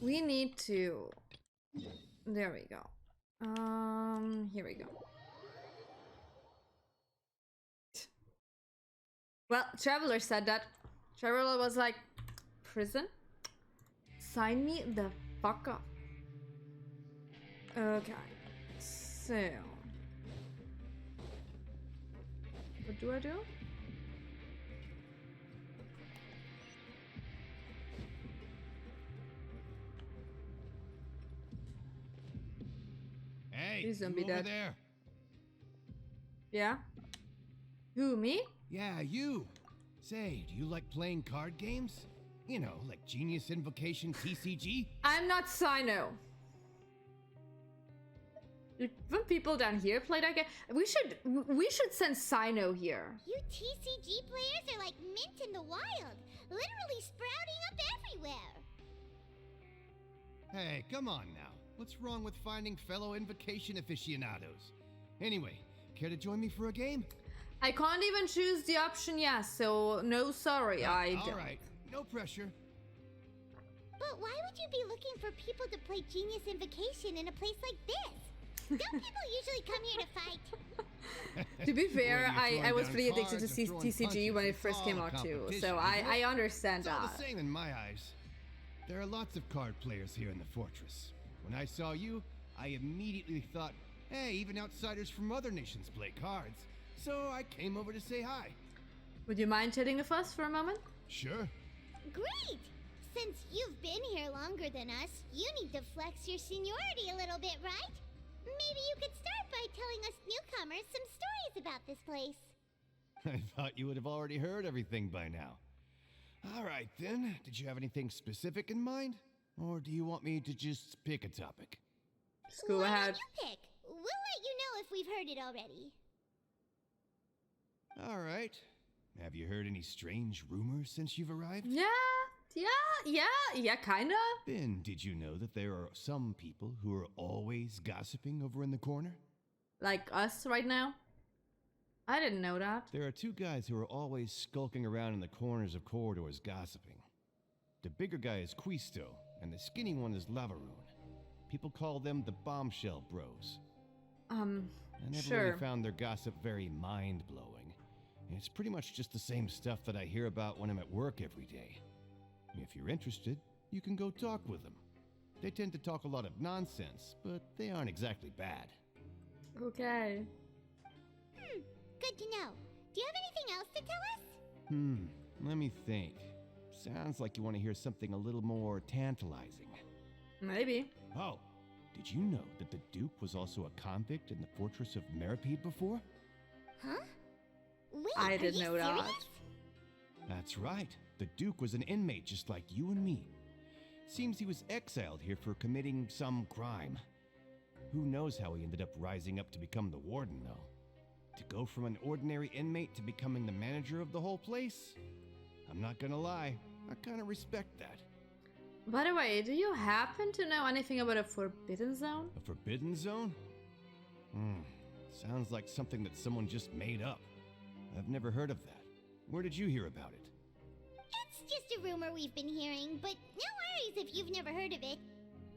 We need to... There we go. Here we go. Well, Traveler said that. Traveler was like, prison? Sign me the fuck up. Okay. So... What do I do? Hey, Please don't you be over dead. there. Yeah? Who, me? Yeah, you. Say, do you like playing card games? You know, like Genius Invocation TCG? I'm not Sino. When people down here play that game, we should send Sino here. You TCG players are like mint in the wild, literally sprouting up everywhere. Hey, come on now. What's wrong with finding fellow Invocation aficionados? Anyway, care to join me for a game? I can't even choose the option yes, so no sorry, I don't. Alright, no pressure. But why would you be looking for people to play Genius Invocation in a place like this? Don't people usually come here to fight? To be fair, Whether you're I was throwing pretty down addicted to cards or throwing TCG when punches, it first it's came all a out too, competition, so isn't I it? understand It's all that. the same in my eyes. There are lots of card players here in the fortress. When I saw you, I immediately thought, hey, even outsiders from other nations play cards. So I came over to say hi. Would you mind chatting with us for a moment? Sure. Great! Since you've been here longer than us, you need to flex your seniority a little bit, right? Maybe you could start by telling us newcomers some stories about this place. I thought you would have already heard everything by now. All right, then. Did you have anything specific in mind? Or do you want me to just pick a topic? Just go Why don't ahead. you pick? We'll let you know if we've heard it already. All right. Have you heard any strange rumors since you've arrived? Yeah, kinda. Ben, did you know that there are some people who are always gossiping over in the corner? Like us right now? I didn't know that. There are two guys who are always skulking around in the corners of corridors gossiping. The bigger guy is Quisto, and the skinny one is Lavaroon. People call them the Bombshell Bros. I never sure. really found their gossip very mind-blowing. It's pretty much just the same stuff that I hear about when I'm at work every day. If you're interested, you can go talk with them. They tend to talk a lot of nonsense, but they aren't exactly bad. Okay. Good to know. Do you have anything else to tell us? Let me think. Sounds like you want to hear something a little more tantalizing. Maybe. Oh, did you know that the Duke was also a convict in the fortress of Meripede before? Huh? Wait, I are didn't you know that. serious? That's right. The Duke was an inmate just like you and me. Seems he was exiled here for committing some crime. Who knows how he ended up rising up to become the warden, though. To go from an ordinary inmate to becoming the manager of the whole place? I'm not gonna lie, I kinda respect that. By the way, do you happen to know anything about a forbidden zone? A forbidden zone? Sounds like something that someone just made up. I've never heard of that. Where did you hear about it? It's just a rumor we've been hearing, but no worries if you've never heard of it.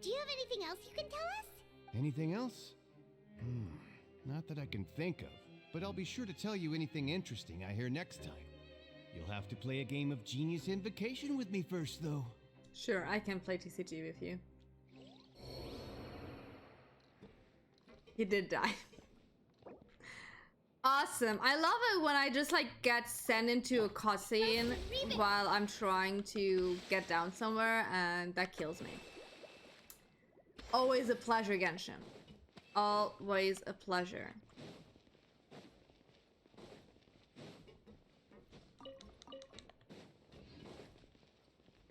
Do you have anything else you can tell us? Anything else? Not that I can think of, but I'll be sure to tell you anything interesting I hear next time. You'll have to play a game of Genius Invocation with me first, though. Sure, I can play TCG with you. He did die. Awesome. I love it when I just like get sent into a cutscene while I'm trying to get down somewhere and that kills me. Always a pleasure, Genshin. Always a pleasure.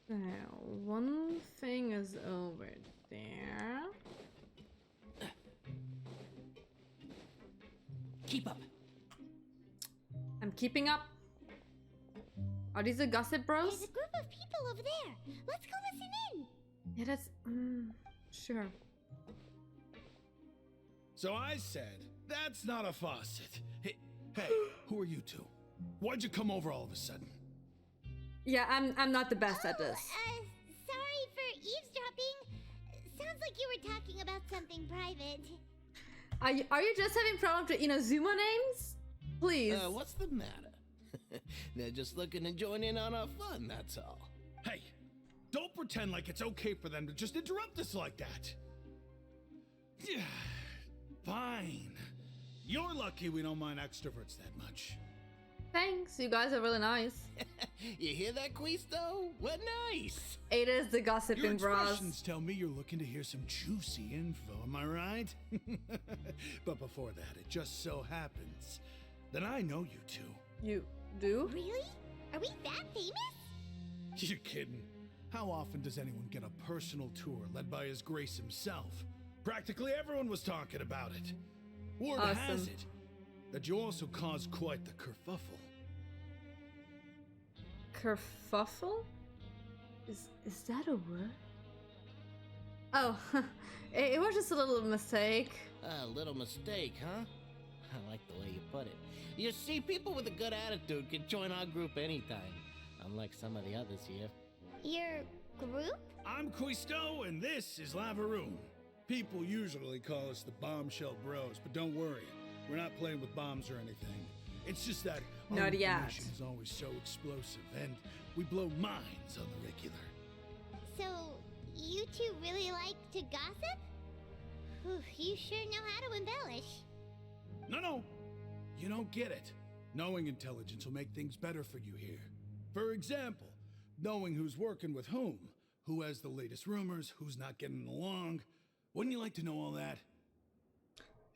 Now, one thing is over there. Keep up. I'm keeping up. Are these the gossip bros? There's a group of people over there. Let's go listen in. Yeah, that's... sure. So I said, that's not a faucet. Hey, who are you two? Why'd you come over all of a sudden? Yeah, I'm not the best at this. Sorry for eavesdropping. like you were talking about something private. Are you just having problems with Inazuma names? Please. What's the matter? They're just looking to join in on our fun, that's all. Hey, don't pretend like it's okay for them to just interrupt us like that. Fine. You're lucky we don't mind extroverts that much. Thanks, you guys are really nice. You hear that, Quisto? We're nice. Ada's the Your gossiping bras. expressions tell me you're looking to hear some juicy info, am I right? But before that, it just so happens that I know you two. You do? Really? Are we that famous? You're kidding. How often does anyone get a personal tour led by His Grace himself? Practically everyone was talking about it. Word has Awesome. it that you also caused quite the kerfuffle. Kerfuffle? Is that a word? Oh, it was just a little mistake. A little mistake, huh? I like the way you put it. You see, people with a good attitude can join our group anytime, unlike some of the others here. Your group? I'm Quisto, and this is Lavaroon. People usually call us the Bombshell Bros, but don't worry, we're not playing with bombs or anything. It's just that our Not yet. information is always so explosive, and we blow minds on the regular. So, you two really like to gossip? Whew, you sure know how to embellish. No, you don't get it. Knowing intelligence will make things better for you here. For example, knowing who's working with whom, who has the latest rumors, who's not getting along. Wouldn't you like to know all that?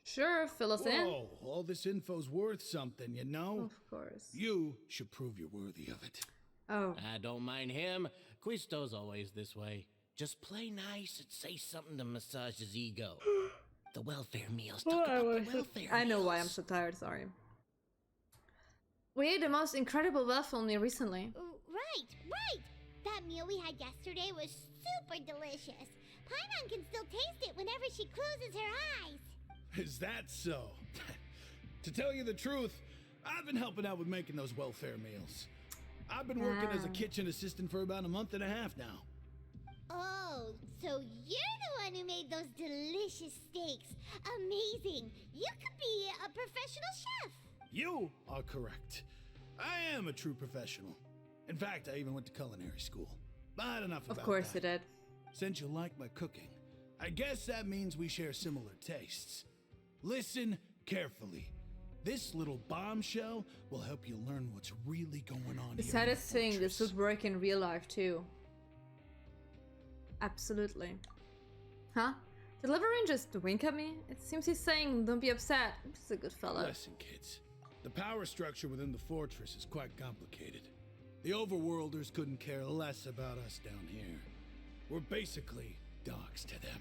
Sure, fill us in. Whoa, all this info's worth something, you know? Of course. You should prove you're worthy of it. Oh, I don't mind him. Quisto's always this way. Just play nice and say something to massage his ego. The welfare meals. Talk about the welfare I know why I'm meals. so tired, sorry. We ate the most incredible waffle meal recently. Right. That meal we had yesterday was super delicious. Paimon can still taste it whenever she closes her eyes. Is that so? To tell you the truth, I've been helping out with making those welfare meals. I've been working as a kitchen assistant for about a month and a half now. Oh, so you're the one who made those delicious steaks. Amazing. You could be a professional chef. You are correct. I am a true professional. In fact, I even went to culinary school. But enough about that. Of course you did. Since you like my cooking, I guess that means we share similar tastes. Listen carefully. This little bombshell will help you learn what's really going on The here. saddest thing, this fortress. would work in real life too. Absolutely. Huh? Did Liverine just wink at me? It seems he's saying, don't be upset. He's a good fella. Listen, kids. The power structure within the fortress is quite complicated. The overworlders couldn't care less about us down here. We're basically dogs to them.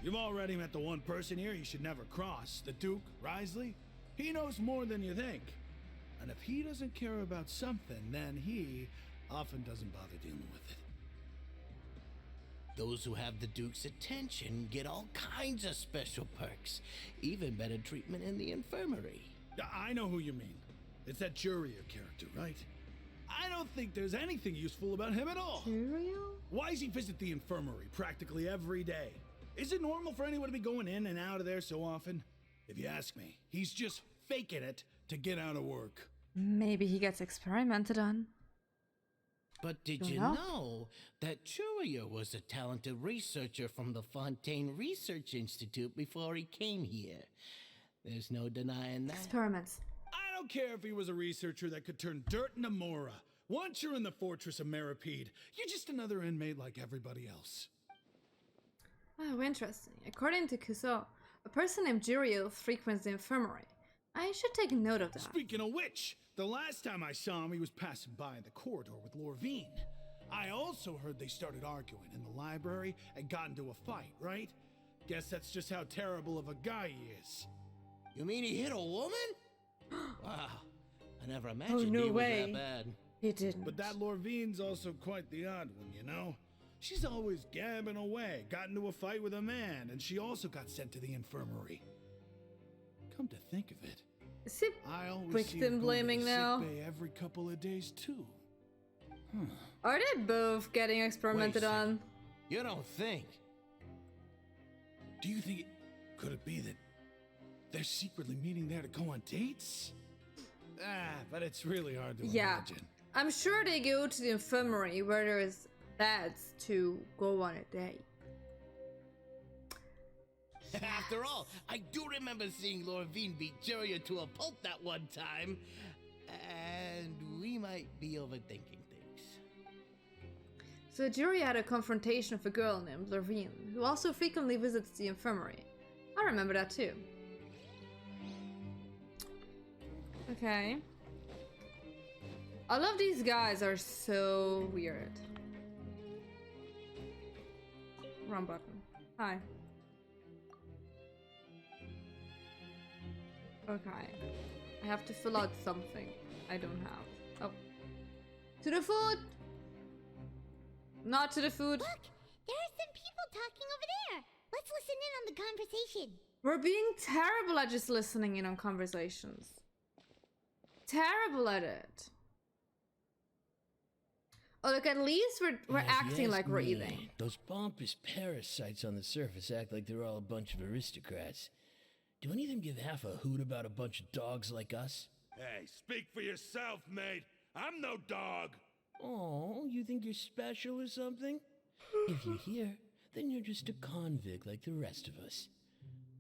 You've already met the one person here you should never cross, the Duke, Risley. He knows more than you think. And if he doesn't care about something, then he often doesn't bother dealing with it. Those who have the Duke's attention get all kinds of special perks, even better treatment in the infirmary. I know who you mean. It's that Juria character, right? I don't think there's anything useful about him at all. Cereal? Why does he visit the infirmary practically every day? Is it normal for anyone to be going in and out of there so often? If you ask me, he's just faking it to get out of work. Maybe he gets experimented on. But did Don't you know. know that Churia was a talented researcher from the Fontaine Research Institute before he came here? There's no denying that. Experiments. I don't care if he was a researcher that could turn dirt into Mora. Once you're in the fortress of Meripede, you're just another inmate like everybody else. Oh, interesting. According to Kuso, a person named Jirio frequents the infirmary. I should take note of that. Speaking of which, the last time I saw him, he was passing by in the corridor with Lorvine. I also heard they started arguing in the library and got into a fight, right? Guess that's just how terrible of a guy he is. You mean he hit a woman? Wow, I never imagined no he way. was that bad. He didn't. But that Lorvine's also quite the odd one, you know? She's always gabbing away, got into a fight with a man, and she also got sent to the infirmary. Come to think of it, Is he I always see her victim go to blaming the now? sick bay every couple of days too. Are they both getting experimented Wait a on? You don't think? Do you think could it be that they're secretly meeting there to go on dates? But it's really hard to imagine. I'm sure they go to the infirmary where there's beds to go on a date. After all, I do remember seeing Lorvine beat Juria to a pulp that one time. And we might be overthinking things. So Juria had a confrontation with a girl named Lorvine, who also frequently visits the infirmary. I remember that too. Okay. All of these guys are so weird. Wrong button. Hi. Okay. I have to fill out something I don't have. Oh. To the food! Not to the food. Look, there are some people talking over there. Let's listen in on the conversation. We're being terrible at just listening in on conversations. Terrible at it. Oh, look, at least we're acting like we're eating. Those pompous parasites on the surface act like they're all a bunch of aristocrats. Do any of them give half a hoot about a bunch of dogs like us? Hey, speak for yourself, mate. I'm no dog. Oh, you think you're special or something? If you're here, then you're just a convict like the rest of us.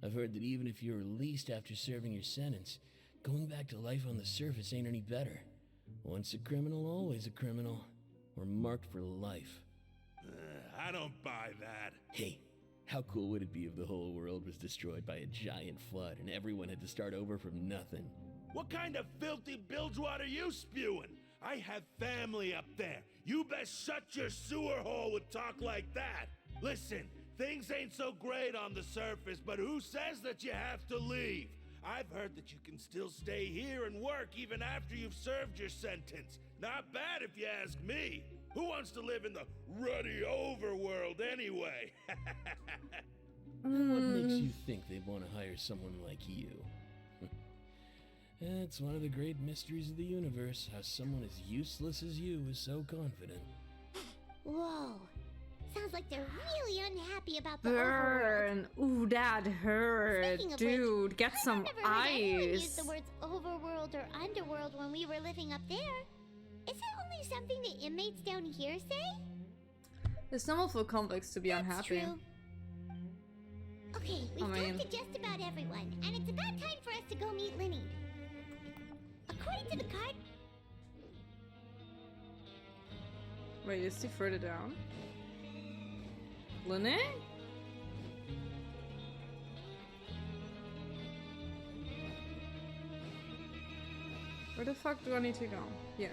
I've heard that even if you're released after serving your sentence, going back to life on the surface ain't any better. Once a criminal, always a criminal. We're marked for life. I don't buy that. Hey, how cool would it be if the whole world was destroyed by a giant flood and everyone had to start over from nothing? What kind of filthy bilgewater are you spewing? I have family up there. You best shut your sewer hole with talk like that. Listen, things ain't so great on the surface, but who says that you have to leave? I've heard that you can still stay here and work even after you've served your sentence. Not bad if you ask me. Who wants to live in the ruddy overworld anyway? What makes you think they'd want to hire someone like you? It's one of the great mysteries of the universe, how someone as useless as you is so confident. Whoa. Sounds like they're really unhappy about the overworld. Burn. Ooh, that hurt. Speaking of Dude, which, get some I've never heard anyone use ice. the words overworld or underworld when we were living up there. Is it only something the inmates down here say? It's normal for convicts to be That's unhappy. true. Okay, we've talked to just about everyone, and it's about time for us to go meet Linny. According to the card... Wait, is he further down? Linné? Where the fuck do I need to go? Yeah.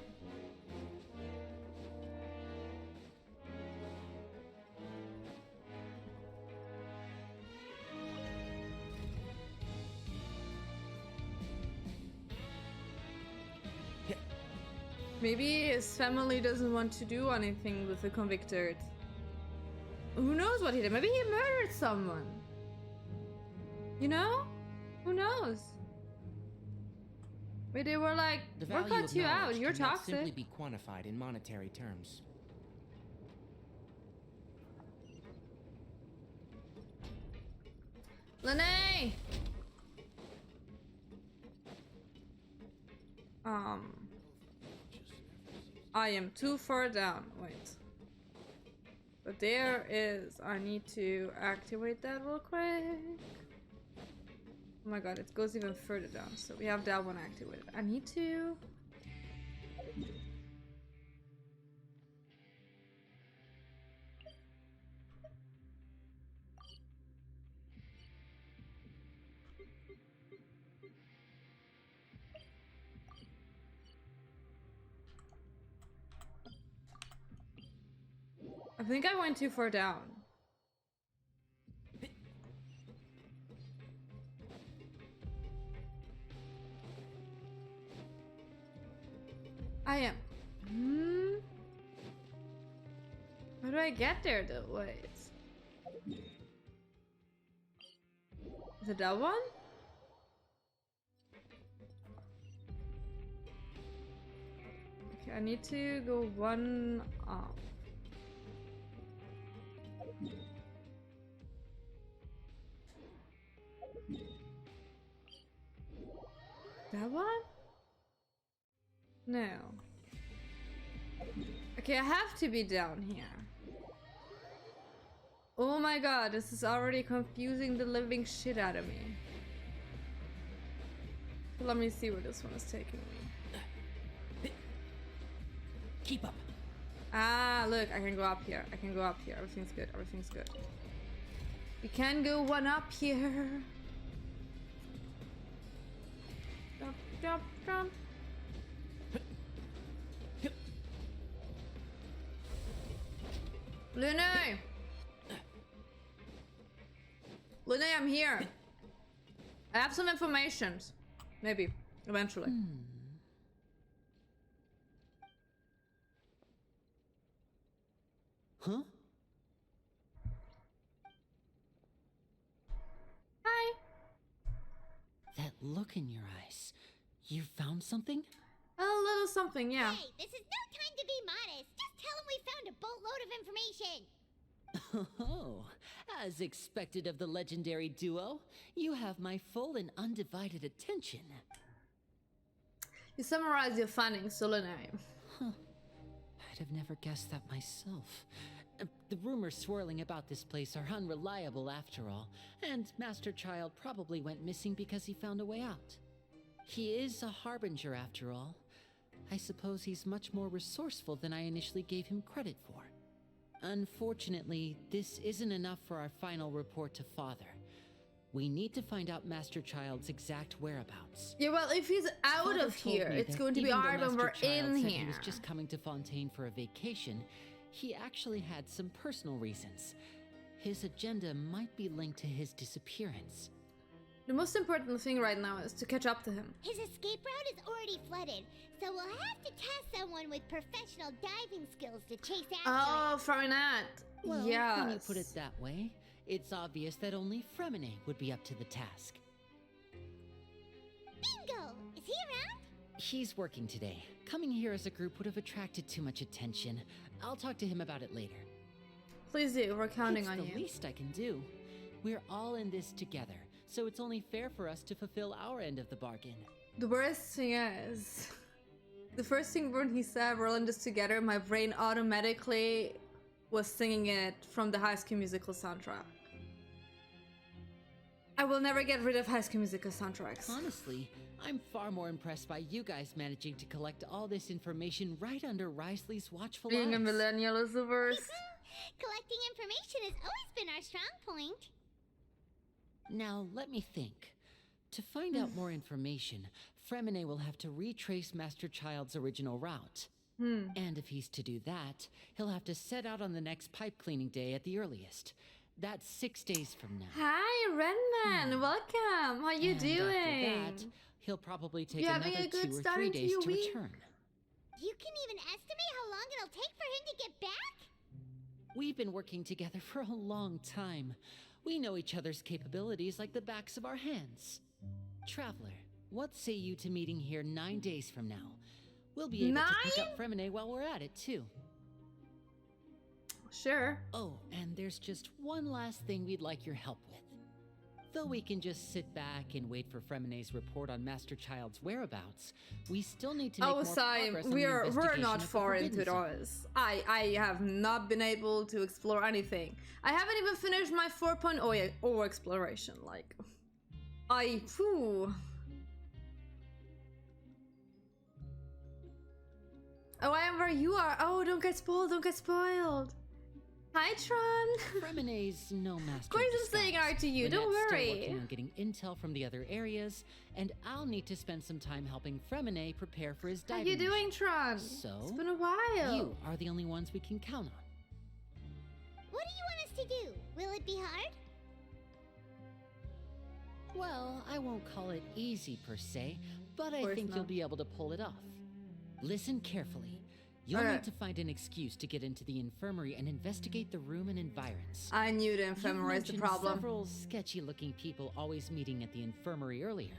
Maybe his family doesn't want to do anything with the convicted. Who knows what he did? Maybe he murdered someone. You know? Who knows? Maybe they were like, The we'll value cut of you out, knowledge you're cannot toxic. simply be quantified in monetary terms. Linné! I am too far down. Wait. But there is... I need to activate that real quick. Oh my god, it goes even further down. So we have that one activated. I need to... I think I went too far down. I am. How do I get there though? Wait. Is it that one? Okay, I need to go one up. No. Okay, I have to be down here. Oh my god, this is already confusing the living shit out of me. Let me see where this one is taking me. Keep up. Ah, look, I can go up here. I can go up here. Everything's good. Everything's good. We can go one up here. Jump, jump, jump. Lune! Lune, I'm here. I have some information. Maybe. Eventually. Huh? Hi. That look in your eyes. You found something? A little something, yeah. Hey, this is no time to be modest. Just tell him we found a boatload of information. Oh, as expected of the legendary duo, you have my full and undivided attention. You summarize your findings, Solene. Huh. I'd have never guessed that myself. The rumors swirling about this place are unreliable after all, and Master Child probably went missing because he found a way out. He is a harbinger after all. I suppose he's much more resourceful than I initially gave him credit for. Unfortunately, this isn't enough for our final report to Father. We need to find out Master Child's exact whereabouts. Yeah, well, if he's out Father of told here, me it's that going to be even though hard when Master we're Child in said here. He was just coming to Fontaine for a vacation. He actually had some personal reasons. His agenda might be linked to his disappearance. The most important thing right now is to catch up to him. His escape route is already flooded, so we'll have to task someone with professional diving skills to chase after Oh, it. Farinat. Well, yes. when you put it that way, it's obvious that only Fremine would be up to the task. Bingo! Is he around? He's working today. Coming here as a group would have attracted too much attention. I'll talk to him about it later. Please do. We're counting It's on the you. least I can do. We're all in this together, so it's only fair for us to fulfill our end of the bargain. The worst thing is, the first thing when he said we're in this together, my brain automatically was singing it from the High School Musical soundtrack. I will never get rid of High School Musical soundtracks. Honestly, I'm far more impressed by you guys managing to collect all this information right under Risley's watchful Being a eyes. millennial is the worst. Collecting information has always been our strong point. Now, let me think. To find out more information, Fremine will have to retrace Master Child's original route. And if he's to do that, he'll have to set out on the next pipe cleaning day at the earliest. That's 6 days from now. Hi, Redman. Welcome. How you And doing? after that, he'll probably take You having another a good 2 or start 3 into days your to week? return. You can even estimate how long it'll take for him to get back? We've been working together for a long time. We know each other's capabilities like the backs of our hands. Traveler, what say you to meeting here 9 days from now? We'll be able to pick up Fremine while we're at it, too. Sure. Oh, and there's just one last thing we'd like your help with. Though we can just sit back and wait for Fremine's report on Master Child's whereabouts, we still need to make more progress on the we're investigation not of the far Forbidden into Zone. this. I have not been able to explore anything. I haven't even finished my 4.0 exploration. Like, phew. Oh, I am where you are. Oh, don't get spoiled. Don't get spoiled. Hi, Tron. Fremine's no master. Of course I'm saying hi to you, don't Lynette's worry. Still working on getting intel from the other areas, and I'll need to spend some time helping Fremine prepare for his How diving. you doing, Tron? So, It's been a while. You are the only ones we can count on. What do you want us to do? Will it be hard? Well, I won't call it easy per se, but I course think you'll not. be able to pull it off. Listen carefully. You'll Alright. need to find an excuse to get into the infirmary and investigate the room and environs. I knew the You've infirmary is the mentioned problem. several sketchy-looking people always meeting at the infirmary earlier,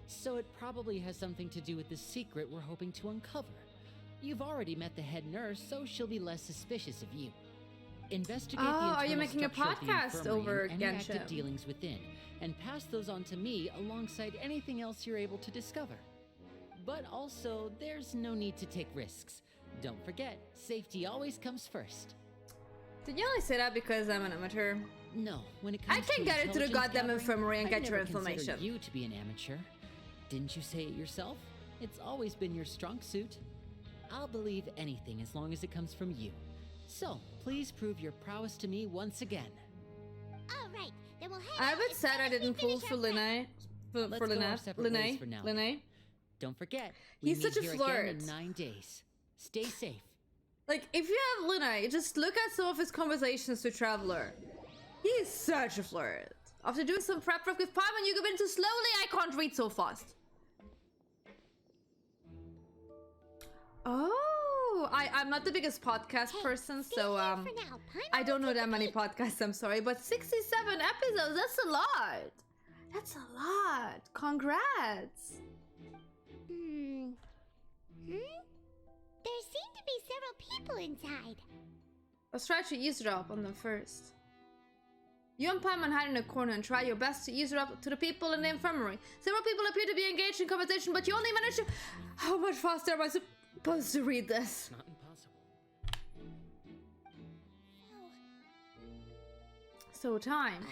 so it probably has something to do with the secret we're hoping to uncover. You've already met the head nurse, so she'll be less suspicious of you. Investigate the Oh, are you internal making a structure of the podcast infirmary over and any active Genshin? dealings within, and pass those on to me alongside anything else you're able to discover. but also there's no need to take risks. Don't forget, safety always comes first. Did you only say that because I'm an amateur? No, when it comes I can to get into the intelligence goddamn gathering, infirmary and I'd get your never consider information. you to be an amateur. Didn't you say it yourself? It's always been your strong suit. I'll believe anything as long as it comes from you. So, please prove your prowess to me once again. All right, then we'll head I out would as said soon I as we didn't pull finish for our prep. Linnae. For Let's go our Lynette. separate ways for now. Linnae. Don't forget, we He's meet such a here flirt. again in 9 days. Stay safe. Like, if you have Linnae, just look at some of his conversations with Traveler. He's such a flirt. After doing some prep work with Paimon, you go into slowly. I can't read so fast. Oh, I'm not the biggest podcast person, Stay so here for now. Paimon I don't will know take that a many peek. podcasts. I'm sorry, but 67 episodes. That's a lot. That's a lot. Congrats. There seem to be several people inside. Let's try to eavesdrop on them first. You and Paimon hide in a corner and try your best to eavesdrop to the people in the infirmary. Several people appear to be engaged in conversation, but you only manage to... How much faster am I supposed to read this? Not impossible. So time.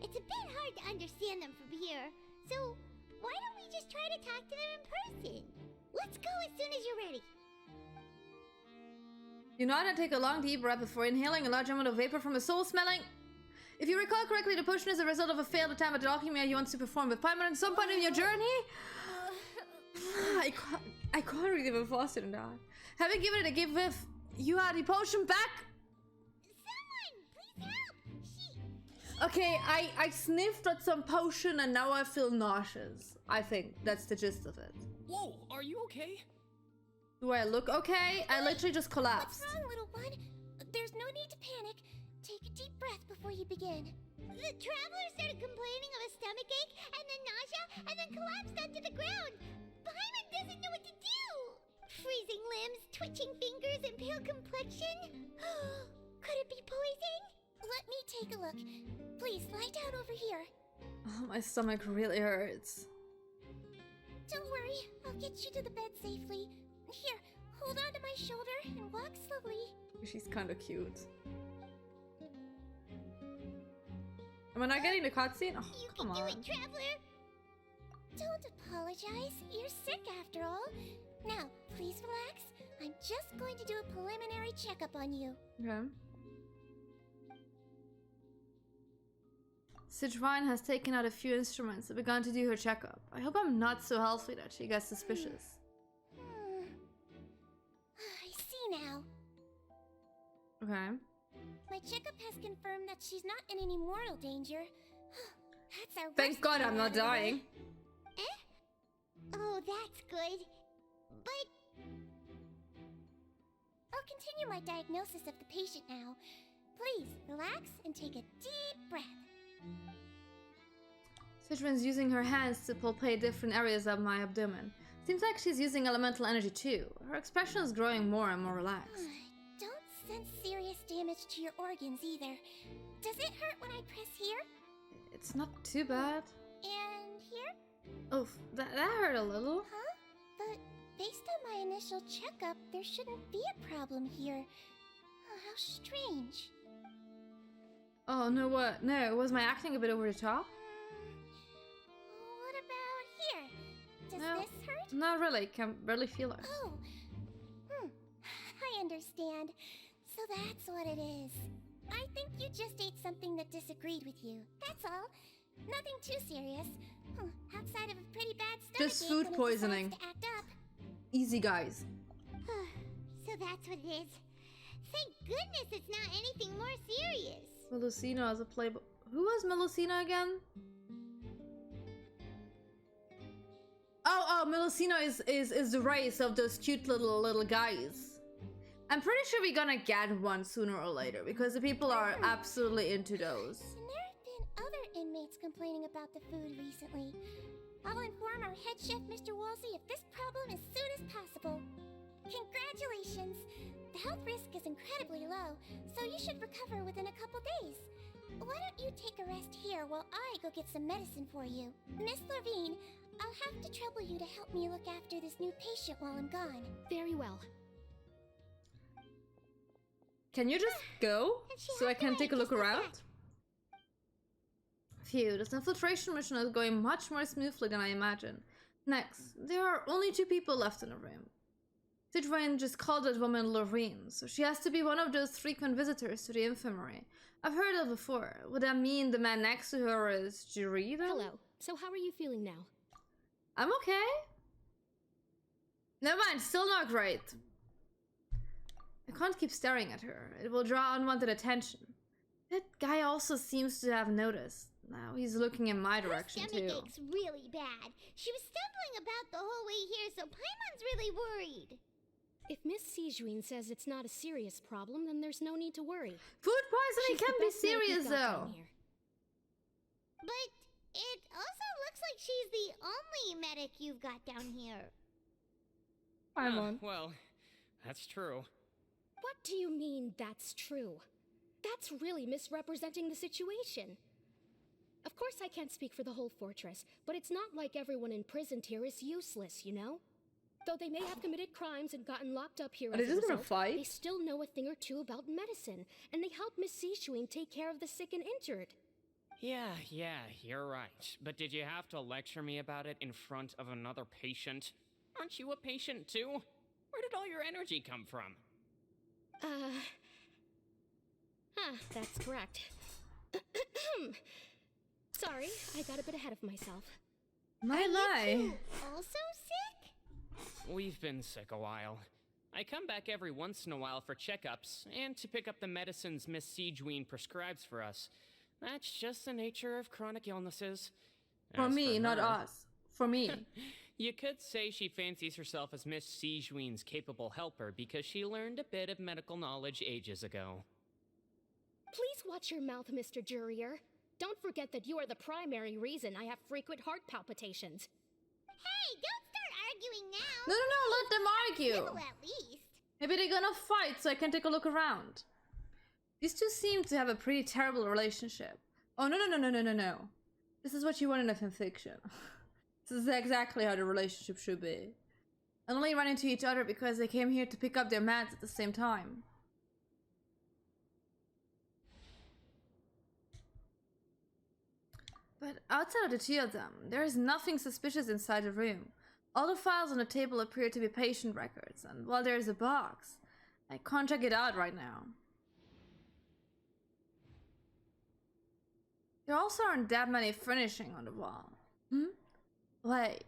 It's a bit hard to understand them from here. So, why don't we just try to talk to them in person? Let's go as soon as you're ready. You nod and take a long deep breath before inhaling a large amount of vapor from a soul-smelling... If you recall correctly, the potion is a result of a failed attempt at alchemy you want to perform with Paimon at some point in your journey. I can't read even faster than that. Having given it a give whiff, you had the potion back. Someone, please help! Okay, I sniffed at some potion and now I feel nauseous. I think that's the gist of it. Whoa, are you okay? Do I look okay? I literally just collapsed. What's wrong, little one? There's no need to panic. Take a deep breath before you begin. The traveler started complaining of a stomachache, and then nausea, and then collapsed onto the ground. Paimon doesn't know what to do. Freezing limbs, twitching fingers, and pale complexion. Could it be poison? Let me take a look. Please lie down over here. Oh, my stomach really hurts. Don't worry, I'll get you to the bed safely. Here, hold on to my shoulder and walk slowly. She's kind of cute. Am I not getting the cutscene? Oh, You come can do on. it, traveler. Don't apologize. You're sick after all. Now, please relax. I'm just going to do a preliminary checkup on you. Okay. Sidrine has taken out a few instruments and begun to do her checkup. I hope I'm not so healthy that she gets suspicious. I see now. Okay. My checkup has confirmed that she's not in any mortal danger. That's our Thank worst God fear I'm not out of the way. dying. Oh, that's good. But I'll continue my diagnosis of the patient now. Please relax and take a deep breath. Sidrine's using her hands to palpate different areas of my abdomen. Seems like she's using elemental energy too. Her expression is growing more and more relaxed. Don't sense serious damage to your organs either. Does it hurt when I press here? It's not too bad. And here? Oh, that hurt a little. Huh? But based on my initial checkup, there shouldn't be a problem here. Oh, how strange. Oh, no, what? No, was my acting a bit over the top? What about here? Does No. this hurt? Not really, can barely feel it. Oh. I understand. So that's what it is. I think you just ate something that disagreed with you. That's all. Nothing too serious. Outside of a pretty bad stomachache Just food when it poisoning. decides to act up. Easy, guys. So that's what it is. Thank goodness it's not anything more serious. Melusina as a playboy. Who was Melusina again? Oh, Melusina is the race of those cute little guys. I'm pretty sure we're gonna get one sooner or later because the people are absolutely into those. And there have been other inmates complaining about the food recently. I'll inform our head chef, Mr. Wolsey, of this problem as soon as possible. Congratulations! The health risk is incredibly low, so you should recover within a couple days. Why don't you take a rest here while I go get some medicine for you? Miss Levine, I'll have to trouble you to help me look after this new patient while I'm gone. Very well. Can you just go so I can take a look around? Phew, this infiltration mission is going much more smoothly than I imagined. Next, there are only 2 people left in the room. Citoyen just called that woman Lorraine, so she has to be one of those frequent visitors to the infirmary. I've heard of before. Would that mean the man next to her is Jiri then? Hello. So how are you feeling now? I'm okay. Never mind, still not great. I can't keep staring at her. It will draw unwanted attention. That guy also seems to have noticed. Now he's looking in my direction Her too. stomach ache's really bad. She was stumbling about the whole way here, so Paimon's really worried. If Miss Sijuin says it's not a serious problem, then there's no need to worry. Food poisoning She's the can be best medic serious we've got though. down here. But it also looks like she's the only medic you've got down here. I'm on. Well, that's true. What do you mean that's true? That's really misrepresenting the situation. Of course I can't speak for the whole fortress, but it's not like everyone imprisoned here is useless, you know? Though they may have committed crimes and gotten locked up here Are as they a just gonna result, fight? they still know a thing or two about medicine, and they help Miss Sijuin take care of the sick and injured. Yeah, you're right. But did you have to lecture me about it in front of another patient? Aren't you a patient too? Where did all your energy come from? That's correct. Sorry, I got a bit ahead of myself. My. Also sick? We've been sick a while. I come back every once in a while for checkups and to pick up the medicines Miss Sijuin prescribes for us. That's just the nature of chronic illnesses. For As me, not her, us. For me. You could say she fancies herself as Miss Sijuin's capable helper because she learned a bit of medical knowledge ages ago. Please watch your mouth, Mr. Jurier. Don't forget that you are the primary reason I have frequent heart palpitations. Hey, don't start arguing now. No, let them argue. Civil at least. Maybe they're gonna fight so I can take a look around. These two seem to have a pretty terrible relationship. Oh, no. This is what you want in a fanfiction. This is exactly how the relationship should be. And only run into each other because they came here to pick up their meds at the same time. But outside of the 2 of them, there is nothing suspicious inside the room. All the files on the table appear to be patient records, and while there is a box, I can't check it out right now. There also aren't that many furnishing on the wall. Wait,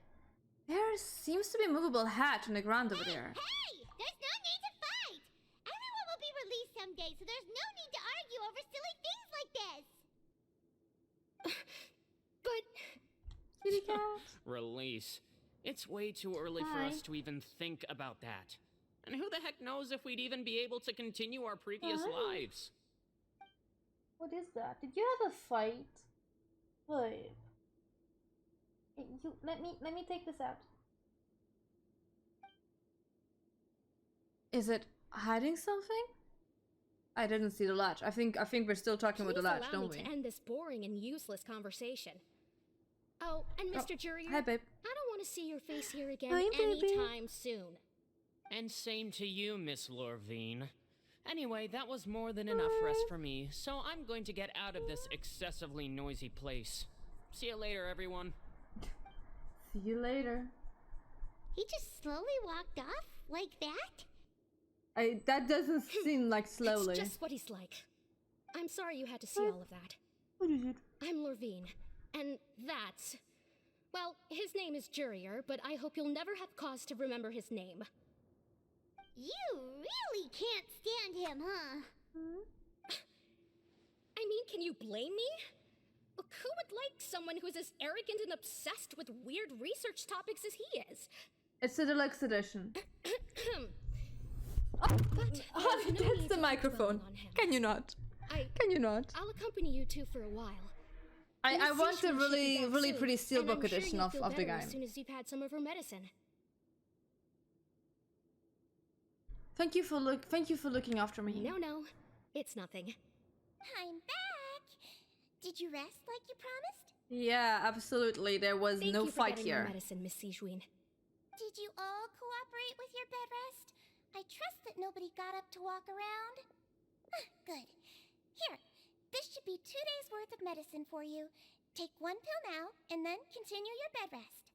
there seems to be a movable hatch on the ground over there. Hey! There's no need to fight! Everyone will be released someday, so there's no need to argue over silly things like this! But... Kitty cat? Release. It's way too early for us to even think about that. And who the heck knows if we'd even be able to continue our previous lives? What is that? Did you have a fight? Wait. You let me take this out. Is it hiding something? I didn't see the latch. I think we're still talking about the latch, allow don't me we? to end this boring and useless conversation. Oh, and Mr. Jurier, hi, babe. I don't want to see your face here again Hi, baby. anytime soon. And same to you, Miss Lorvine. Anyway, that was more than enough rest for me, so I'm going to get out of this excessively noisy place. See you later, everyone. See you later. He just slowly walked off? Like that? That doesn't seem like slowly. It's just what he's like. I'm sorry you had to see all of that. What is it? I'm Lorvine, and that's... Well, his name is Jurier, but I hope you'll never have cause to remember his name. You really can't stand him, huh? I mean, can you blame me? Look, who would like someone who's as arrogant and obsessed with weird research topics as he is? It's the deluxe edition. But there's no need That's to the be microphone. dwelling on him. Can you not? Can you not? I'll accompany you two for a while. I Miss want Sijuin the should be really back really soon, pretty and steelbook I'm sure edition you'll of feel the better game. as soon as you've had some of her medicine. Thank you for looking after me. No, it's nothing. I'm back! Did you rest like you promised? Yeah, absolutely. There was Thank no you for fight getting here. your medicine, Miss Sijuin. Did you all cooperate with your bed rest? I trust that nobody got up to walk around. Good. Here, this should be 2 days' worth of medicine for you. Take 1 pill now, and then continue your bed rest.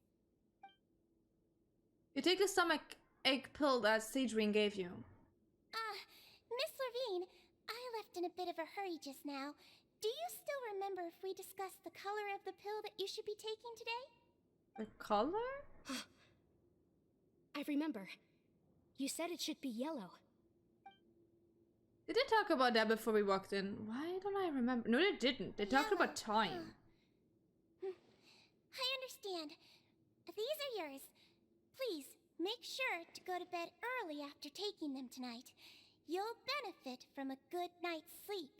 You take the stomach ache pill that Sijuin gave you. Miss Levine, I left in a bit of a hurry just now. Do you still remember if we discussed the color of the pill that you should be taking today? The color? I remember. You said it should be yellow. They did talk about that before we walked in. Why don't I remember? No, they didn't. They talked about time. I understand. These are yours. Please, make sure to go to bed early after taking them tonight. You'll benefit from a good night's sleep.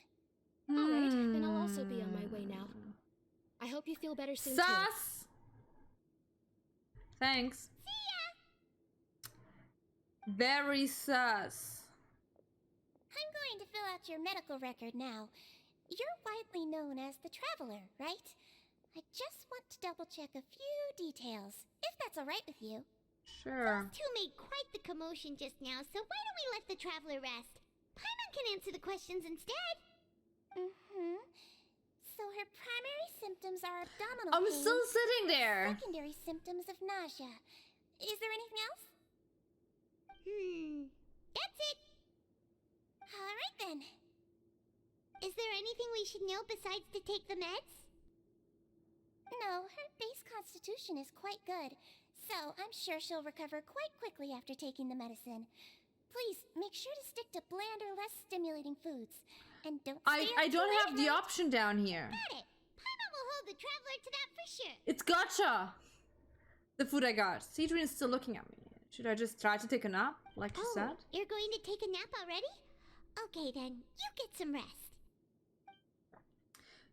Alright, then I'll also be on my way now. I hope you feel better soon too. Sus! Thanks. See ya! Very sus. I'm going to fill out your medical record now. You're widely known as the Traveler, right? I just want to double check a few details, if that's alright with you. Sure. Those two made quite the commotion just now, so why don't we let the Traveler rest? Paimon can answer the questions instead. So her primary symptoms are abdominal I'm pain, still sitting there. secondary symptoms of nausea. Is there anything else? That's it. Alright then. Is there anything we should know besides to take the meds? No, her base constitution is quite good, so I'm sure she'll recover quite quickly after taking the medicine. Please, make sure to stick to bland or less stimulating foods. And don't stay I up don't too late have the at night. option down here. Got it. Paimon will hold the Traveler to that for sure. It's gotcha. The food I got. Sijuin is still looking at me. Should I just try to take a nap, like you said? You're going to take a nap already? Okay then, you get some rest.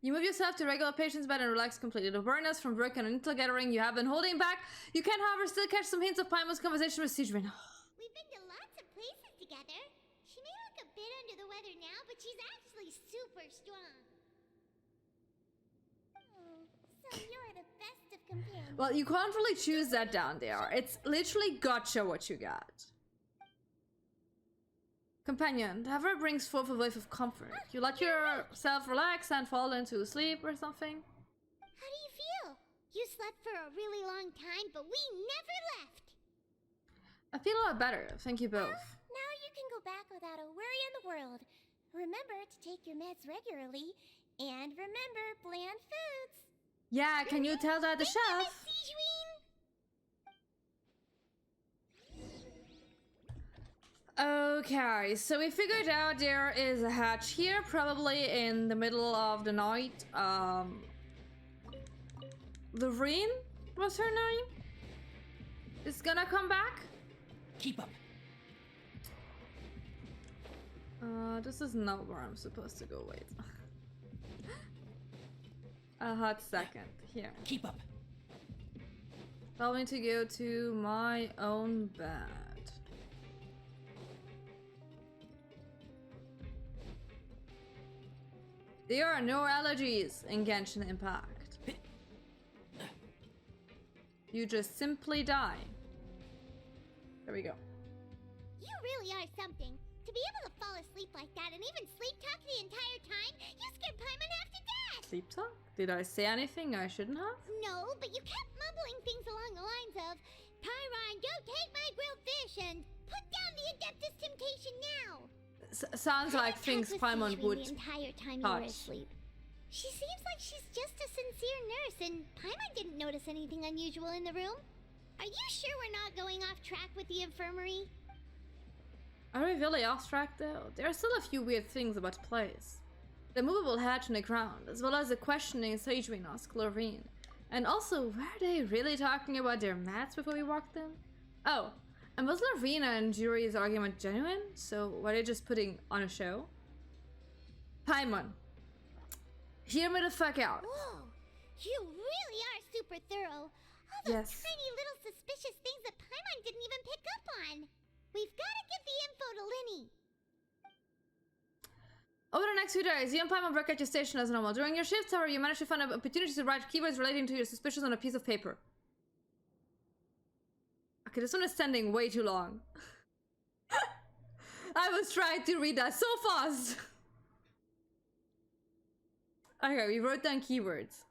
You move yourself to regular patient's bed and relax completely. The awareness from work and intel gathering you have been holding back. You can, however, still catch some hints of Paimon's conversation with Sijuin. We've been to lots of places together. She may look a bit under the weather now, but she's actually super strong. So you're the best of companions. Well, you can't really choose that down there. It's literally gotcha what you got. Companion, the hover brings forth a wave of comfort. You let yourself relax and fall into sleep or something. How do you feel? You slept for a really long time, but we never left. I feel a lot better, thank you both. Now you can go back without a worry in the world. Remember to take your meds regularly, and remember bland foods. Yeah, can you tell that the chef? Okay, so we figured out there is a hatch here, probably in the middle of the night. Lorraine was her name? Is gonna come back? Keep up. This is not where I'm supposed to go, wait. A hot second, here. Keep up. Tell me to go to my own bed. There are no allergies in Genshin Impact. You just simply die. There we go. You really are something. To be able to fall asleep like that and even sleep talk the entire time, you scared Paimon half to death! Sleep talk? Did I say anything I shouldn't have? No, but you kept mumbling things along the lines of, Pyron, don't take my grilled fish, and put down the Adeptus Temptation now! Sounds like things Paimon would the entire time you were touch. asleep. She seems like she's just a sincere nurse, and Paimon didn't notice anything unusual in the room. Are you sure we're not going off track with the infirmary? Are we really off track though? There are still a few weird things about the place. The movable hatch in the ground, as well as the questioning Sijuin asked Lorraine. And also, were they really talking about their mats before we walked in? Oh, and was Lorraine and Jury's argument genuine? So were they just putting on a show? Paimon, hear me the fuck out. Whoa, you really are super thorough. All those Yes. tiny little suspicious things that Paimon didn't even pick up on. We've got to get the info to Linny. Over the next few days, you and Paimon work at your station as normal. During your shifts, however, you manage to find opportunities to write keywords relating to your suspicions on a piece of paper. Okay, this one is standing way too long. I was trying to read that so fast. Okay, we wrote down keywords.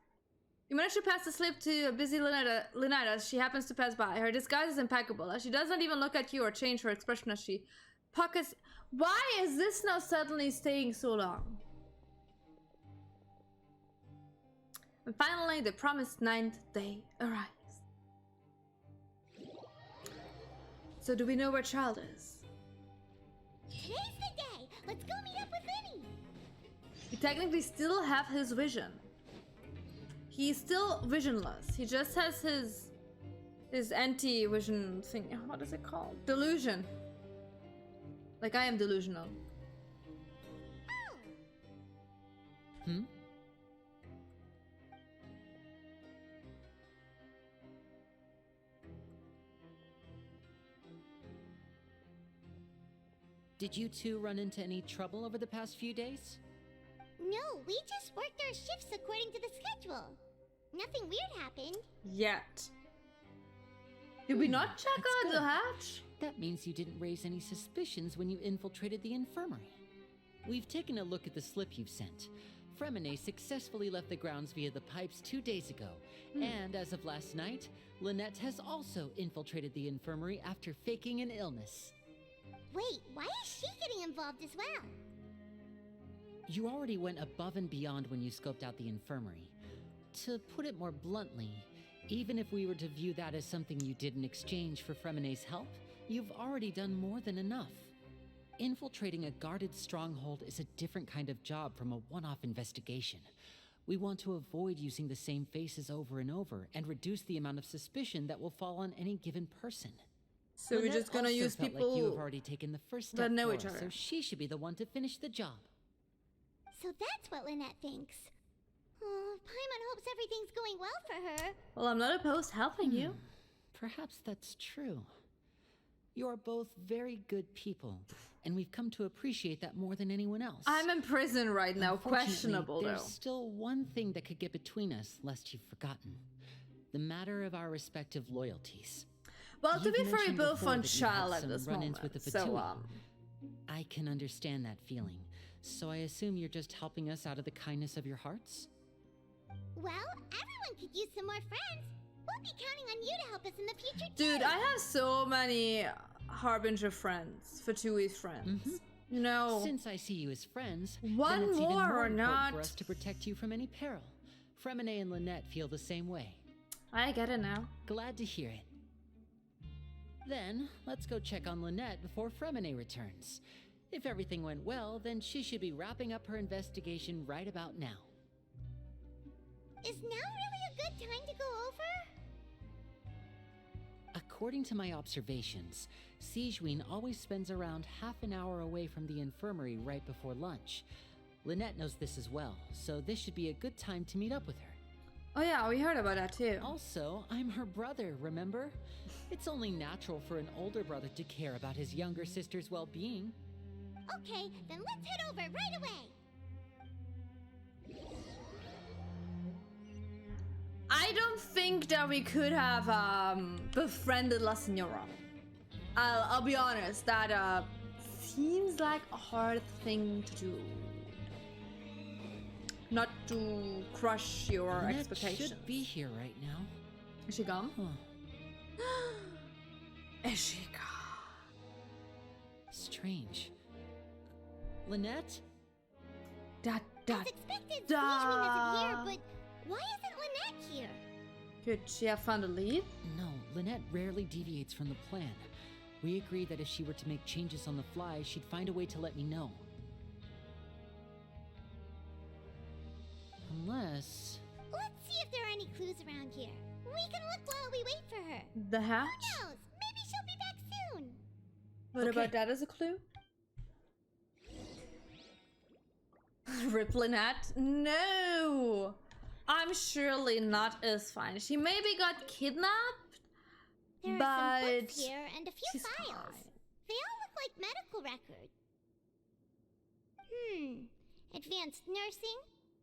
You manage to pass the slip to a busy Lynette as she happens to pass by. Her disguise is impeccable, as she does not even look at you or change her expression as she pockets. Why is this now suddenly staying so long? And finally, the promised 9th day arrives. So do we know where Child is? Today's the day! Let's go meet up with Vinny! We technically still have his vision. He's still visionless. He just has his anti-vision thing. What is it called? Delusion. Like I am delusional. Oh. Hmm? Did you two run into any trouble over the past few days? No, we just worked our shifts according to the schedule. Nothing weird happened. Yet. Did we not check out the hatch? That means you didn't raise any suspicions when you infiltrated the infirmary. We've taken a look at the slip you've sent. Fremine successfully left the grounds via the pipes 2 days ago. And as of last night, Lynette has also infiltrated the infirmary after faking an illness. Wait, why is she getting involved as well? You already went above and beyond when you scoped out the infirmary. To put it more bluntly, even if we were to view that as something you did in exchange for Fremine's help, you've already done more than enough. Infiltrating a guarded stronghold is a different kind of job from a one-off investigation. We want to avoid using the same faces over and over and reduce the amount of suspicion that will fall on any given person. So we're just gonna use felt people like you have already taken the first step that know for each us, other. so she should be the one to finish the job. So that's what Lynette thinks. Oh, Paimon hopes everything's going well for her. Well, I'm not opposed to helping you. Perhaps that's true. You're both very good people, and we've come to appreciate that more than anyone else. I'm in prison right now. Unfortunately, Questionable, there's though. still one thing that could get between us, lest you've forgotten. The matter of our respective loyalties. Well, to You've be fair, we mentioned both before on that you had Shal at some this run-ins moment. with the So, Fatui. I can understand that feeling. So I assume you're just helping us out of the kindness of your hearts? Well, everyone could use some more friends. We'll be counting on you to help us in the future, too. dude, I have so many Harbinger friends, Fatui friends. No. Since I see you as friends, One then it's even more more or important not. for us to protect you from any peril. Fremine and Lynette feel the same way. I get it now. Glad to hear it. Then, let's go check on Lynette before Fremine returns. If everything went well, then she should be wrapping up her investigation right about now. Is now really a good time to go over? According to my observations, Sigewinne always spends around half an hour away from the infirmary right before lunch. Lynette knows this as well, so this should be a good time to meet up with her. Oh yeah, we heard about that too. Also, I'm her brother, remember? It's only natural for an older brother to care about his younger sister's well-being. Okay, then let's head over right away. I don't think that we could have befriended La Signora. I'll be honest, that seems like a hard thing to do. Not to crush your Lynette expectations. should be here right now. Is she gone? Huh. Is she gone? Strange. Lynette? That. As expected, Sigewinne isn't here, but why isn't Lynette here? Could she have found a lead? No, Lynette rarely deviates from the plan. We agreed that if she were to make changes on the fly, she'd find a way to let me know. Unless... Let's see if there are any clues around here. We can look while we wait for her. The hatch? Who knows? Maybe she'll be back soon. What about that as a clue? Rip Lynette? No! I'm surely not as fine. She maybe got kidnapped, There but are some books here and a few she's files. fine. They all look like medical records. advanced nursing,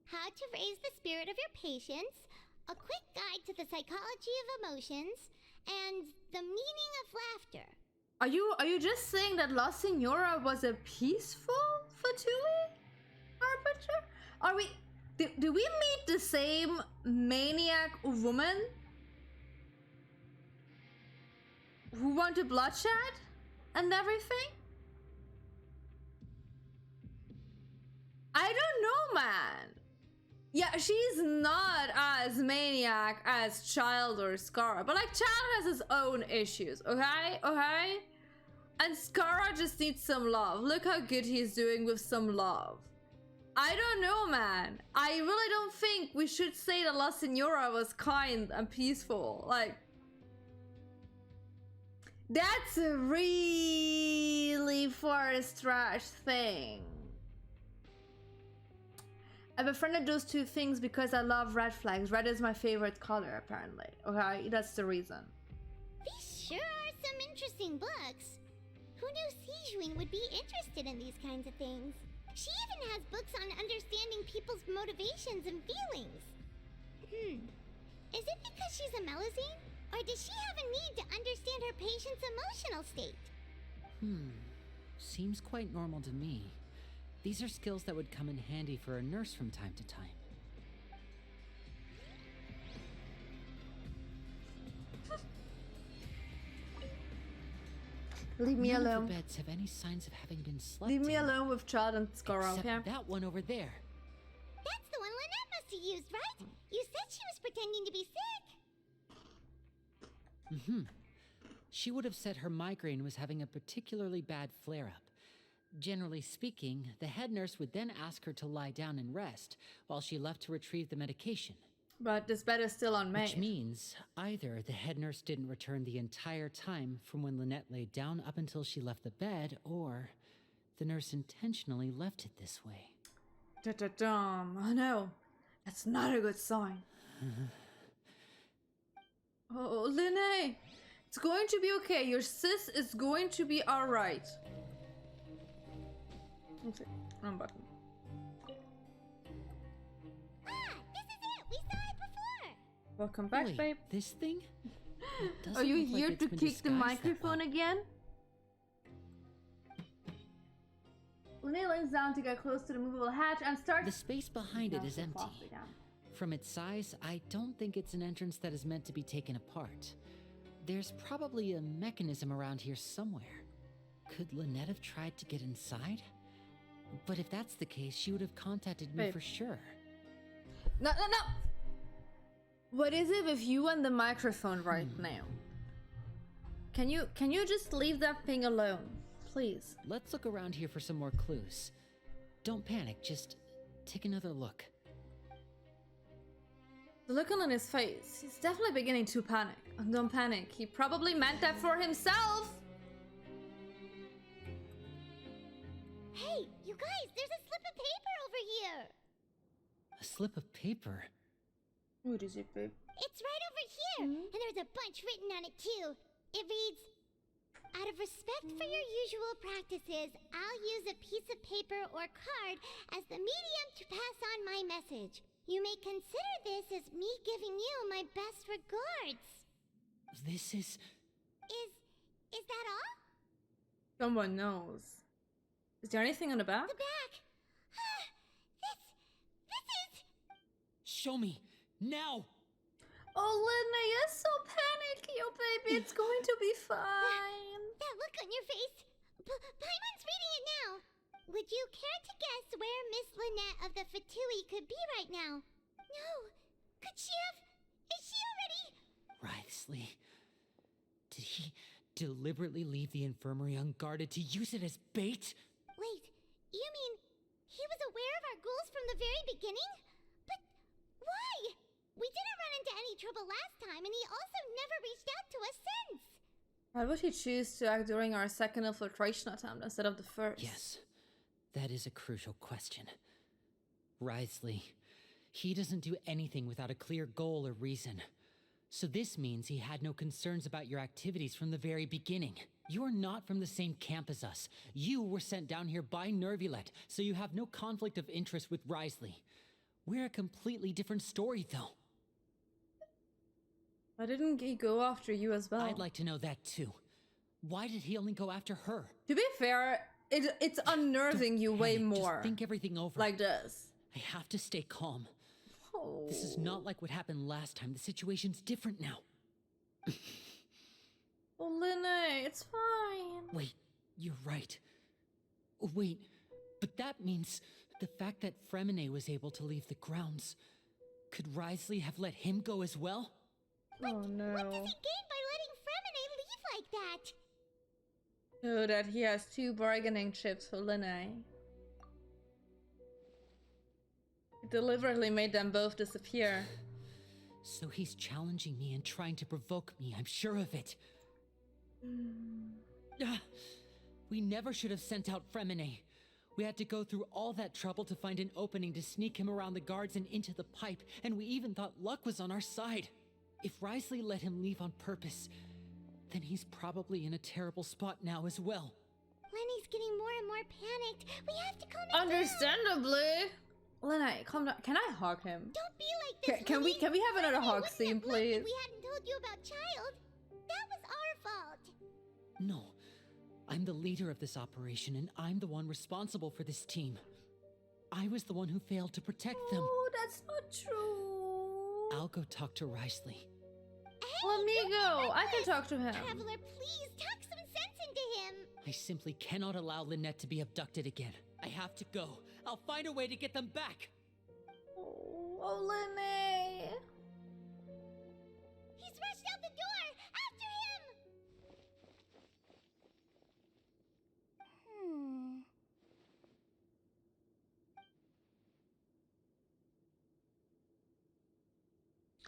how to raise the spirit of your patients, a quick guide to the psychology of emotions, and the meaning of laughter. Are you just saying that La Signora was a peaceful Fatui arbiter? Are we do we meet the same maniac woman who wanted bloodshed and everything? I don't know, man. Yeah, she's not as maniac as Child or Scarra, but like Child has his own issues, okay? Okay? And Scarra just needs some love. Look how good he's doing with some love. I don't know, man. I really don't think we should say that La Signora was kind and peaceful. Like, that's a really far stretch thing. I befriended those two things because I love red flags. Red is my favorite color, apparently. Okay, that's the reason. These sure are some interesting books. Who knew Sijuin would be interested in these kinds of things? She even has books on understanding people's motivations and feelings. Is it because she's a Melusine? Or does she have a need to understand her patient's emotional state? Seems quite normal to me. These are skills that would come in handy for a nurse from time to time. Leave me None alone. of the beds have any signs of having been slept Leave me in, alone with Child and Scarra, except okay? that one over there. That's the one Lynette must have used, right? You said she was pretending to be sick. She would have said her migraine was having a particularly bad flare-up. Generally speaking, the head nurse would then ask her to lie down and rest, while she left to retrieve the medication. But this bed is still unmade. Which means either the head nurse didn't return the entire time from when Lynette laid down up until she left the bed, or the nurse intentionally left it this way. Da-da-dum. Oh no, that's not a good sign. Oh, Linné, it's going to be okay. Your sis is going to be alright. Okay, wrong button. This is it! We saw it before! Welcome back, Wait, babe. this thing? Are you Doesn't look like here it's to been kick the disguised that microphone well. again? Linné lays down to get close to the movable hatch and starts. The space behind it No, is so empty. fast again. From its size, I don't think it's an entrance that is meant to be taken apart. There's probably a mechanism around here somewhere. Could Lynette have tried to get inside? But if that's the case, she would have contacted me Babe. for sure. No! What is it with you and the microphone right now? Can you just leave that thing alone, please? Let's look around here for some more clues. Don't panic, just take another look. The look on his face, he's definitely beginning to panic. And don't panic, he probably meant that for himself! Hey, you guys, there's a slip of paper over here! A slip of paper? What is it, babe? It's right over here! And there's a bunch written on it too. It reads, out of respect for your usual practices, I'll use a piece of paper or card as the medium to pass on my message. You may consider this as me giving you my best regards. This is... Is that all? Someone knows. Is there anything on the back? The back. This is... Show me! Now! Oh, Linné, you're so panicky, oh baby, it's going to be fine. That look on your face. Paimon's reading it now. Would you care to guess where Miss Lynette of the Fatui could be right now? No. Could she have... Is she already... Wriothesley. Did he deliberately leave the infirmary unguarded to use it as bait? Wait, you mean he was aware of our goals from the very beginning? But why? We didn't run into any trouble last time, and he also never reached out to us since. Why would he choose to act during our second infiltration attempt instead of the first? Yes, that is a crucial question. Wriothesley, he doesn't do anything without a clear goal or reason. So this means he had no concerns about your activities from the very beginning. You're not from the same camp as us. You were sent down here by Nervulet, so you have no conflict of interest with Wriothesley. We're a completely different story, though. Why didn't he go after you as well? I'd like to know that, too. Why did he only go after her? To be fair, it's unnerving you way more. Just think everything over. Like this. I have to stay calm. Oh. This is not like what happened last time. The situation's different now. Oh, Lene, it's fine. Wait, you're right. Wait, but that means the fact that Fremine was able to leave the grounds. Could Wriothesley have let him go as well? Oh no. What does he gain by letting Fremine leave like that? So that he has 2 bargaining chips for Lene. He deliberately made them both disappear. So he's challenging me and trying to provoke me, I'm sure of it. We never should have sent out Fremine. We had to go through all that trouble to find an opening to sneak him around the guards and into the pipe, and we even thought luck was on our side. If Wriothesley let him leave on purpose, then he's probably in a terrible spot now as well. Lenny's getting more and more panicked. We have to calm him down. Understandably. Lene, calm down. Can I hug him? Don't be like this. Can we have another hug scene, please? We hadn't told you about Child. That was our fault. No. I'm the leader of this operation, and I'm the one responsible for this team. I was the one who failed to protect them. Oh, that's not true. I'll go talk to Wriothesley. Hey, Let me go. I can talk to him. Traveler, please talk some sense into him. I simply cannot allow Lynette to be abducted again. I have to go. I'll find a way to get them back. Oh, Lene. He's rushed out the door. After him.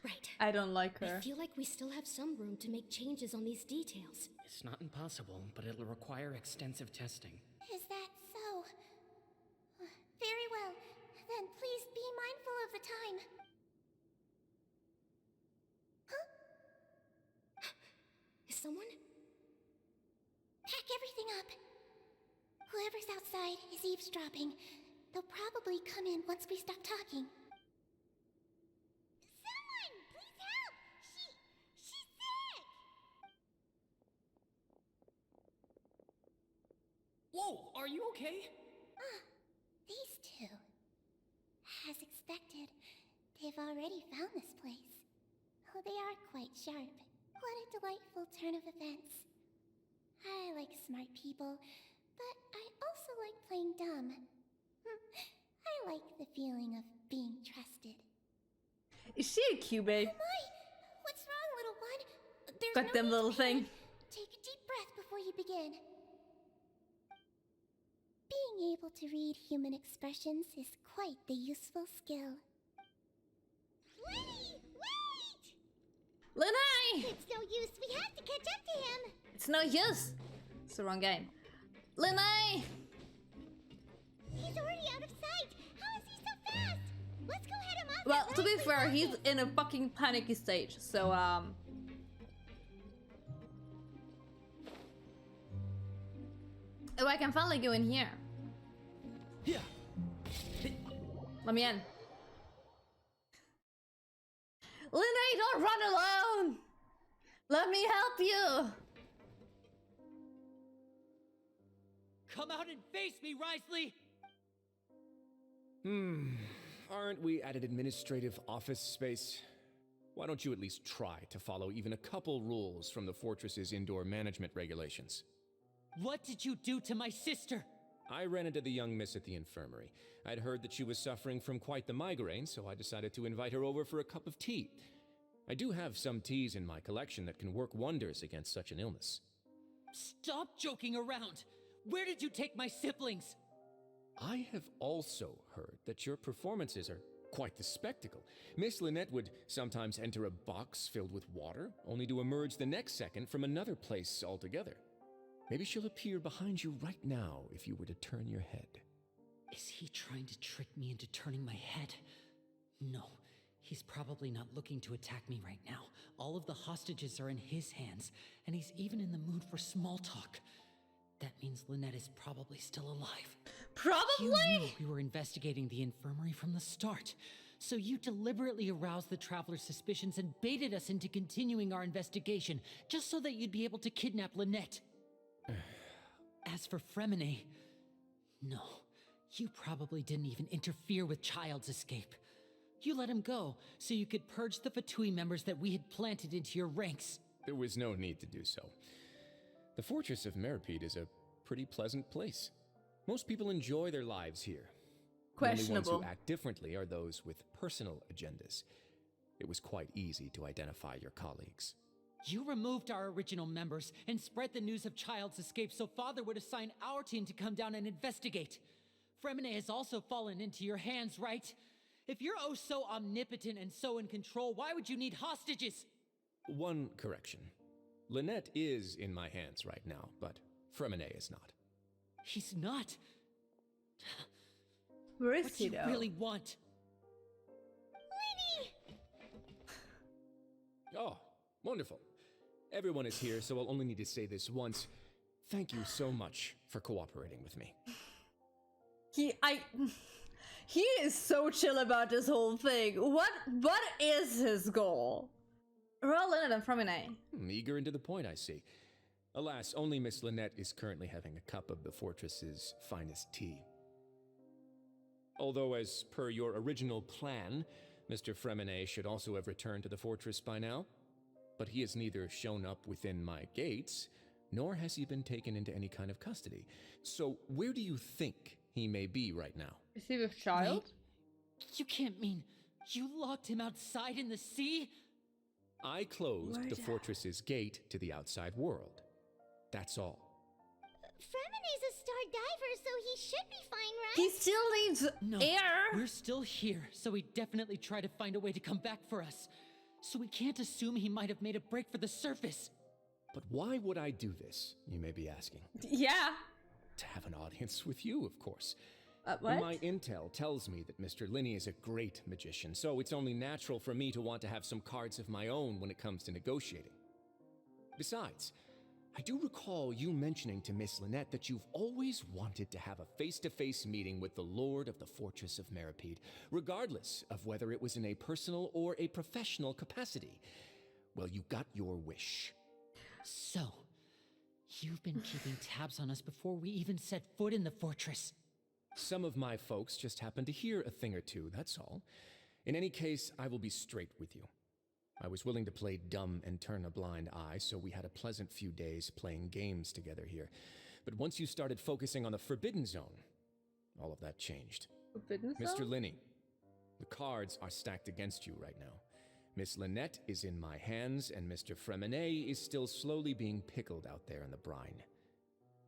Right. I don't like her. I feel like we still have some room to make changes on these details. It's not impossible, but it'll require extensive testing. Is that so? Very well. Then please be mindful of the time. Huh? Is someone? Pack everything up. Whoever's outside is eavesdropping. They'll probably come in once we stop talking. Someone! Please help! She's sick! Whoa, are you okay? These two. As expected, they've already found this place. Oh, they are quite sharp. What a delightful turn of events. I like smart people, but I also like playing dumb. I like the feeling of being trusted. Is she a Cubase? Oh my! What's wrong, little one? There's Got no them need to little thing. panic. Take a deep breath before you begin. Being able to read human expressions is quite the useful skill. Lenny, wait! Lene! It's no use. We have to catch up to him. It's no use. It's the wrong game. Lene! He's already out of sight. How is he so fast? Let's go head him off. Well, that to be likely fair, road. he's in a fucking panicky stage, so, Oh, I can finally go in here. Yeah. Let me in. Lene, don't run alone! Let me help you! Come out and face me, Wriothesley! Aren't we at an administrative office space? Why don't you at least try to follow even a couple rules from the fortress's indoor management regulations? What did you do to my sister? I ran into the young miss at the infirmary. I'd heard that she was suffering from quite the migraine, so I decided to invite her over for a cup of tea. I do have some teas in my collection that can work wonders against such an illness. Stop joking around! Where did you take my siblings? I have also heard that your performances are quite the spectacle. Miss Lynette would sometimes enter a box filled with water, only to emerge the next second from another place altogether. Maybe she'll appear behind you right now if you were to turn your head. Is he trying to trick me into turning my head? No, He's probably not looking to attack me right now. All of the hostages are in his hands, and he's even in the mood for small talk. That means Lynette is probably still alive. Probably? You knew we were investigating the infirmary from the start, so you deliberately aroused the Traveler's suspicions and baited us into continuing our investigation, just so that you'd be able to kidnap Lynette. As for Fremine, no, you probably didn't even interfere with Child's escape. You let him go, so you could purge the Fatui members that we had planted into your ranks. There was no need to do so. The Fortress of Meripede is a pretty pleasant place. Most people enjoy their lives here. The only ones who act differently are those with personal agendas. It was quite easy to identify your colleagues. You removed our original members and spread the news of Child's escape so Father would assign our team to come down and investigate. Fremine has also fallen into your hands, right? If you're oh so omnipotent and so in control, why would you need hostages? One correction. Lynette is in my hands right now, but Fremine is not. He's not. Where is What he do you though? really want? Lenny! Oh, wonderful. Everyone is here, so I'll only need to say this once. Thank you so much for cooperating with me. He is so chill about this whole thing. What is his goal? Well, Lynette and Fremine. Eager and to the point, I see. Alas, only Miss Lynette is currently having a cup of the fortress's finest tea. Although, as per your original plan, Mr. Fremine should also have returned to the fortress by now. But he has neither shown up within my gates, nor has he been taken into any kind of custody. So where do you think he may be right now? Is he with Child? Wait, you can't mean you locked him outside in the sea? I closed the fortress's gate to the outside world. That's all. Fremine's a star diver, so he should be fine, right? He still needs No, air. we're still here, so he'd definitely try to find a way to come back for us. So we can't assume he might have made a break for the surface. But why would I do this, you may be asking? Yeah. To have an audience with you, of course. What? My intel tells me that Mr. Linney is a great magician, so it's only natural for me to want to have some cards of my own when it comes to negotiating. Besides, I do recall you mentioning to Miss Lynette that you've always wanted to have a face-to-face meeting with the Lord of the Fortress of Meripede, regardless of whether it was in a personal or a professional capacity. Well, you got your wish. So, you've been keeping tabs on us before we even set foot in the fortress. Some of my folks just happened to hear a thing or two, that's all. In any case, I will be straight with you. I was willing to play dumb and turn a blind eye, so we had a pleasant few days playing games together here. But once you started focusing on the Forbidden Zone, all of that changed. Forbidden Mr. Zone? Linney, the cards are stacked against you right now. Miss Lynette is in my hands, and Mr. Fremine is still slowly being pickled out there in the brine.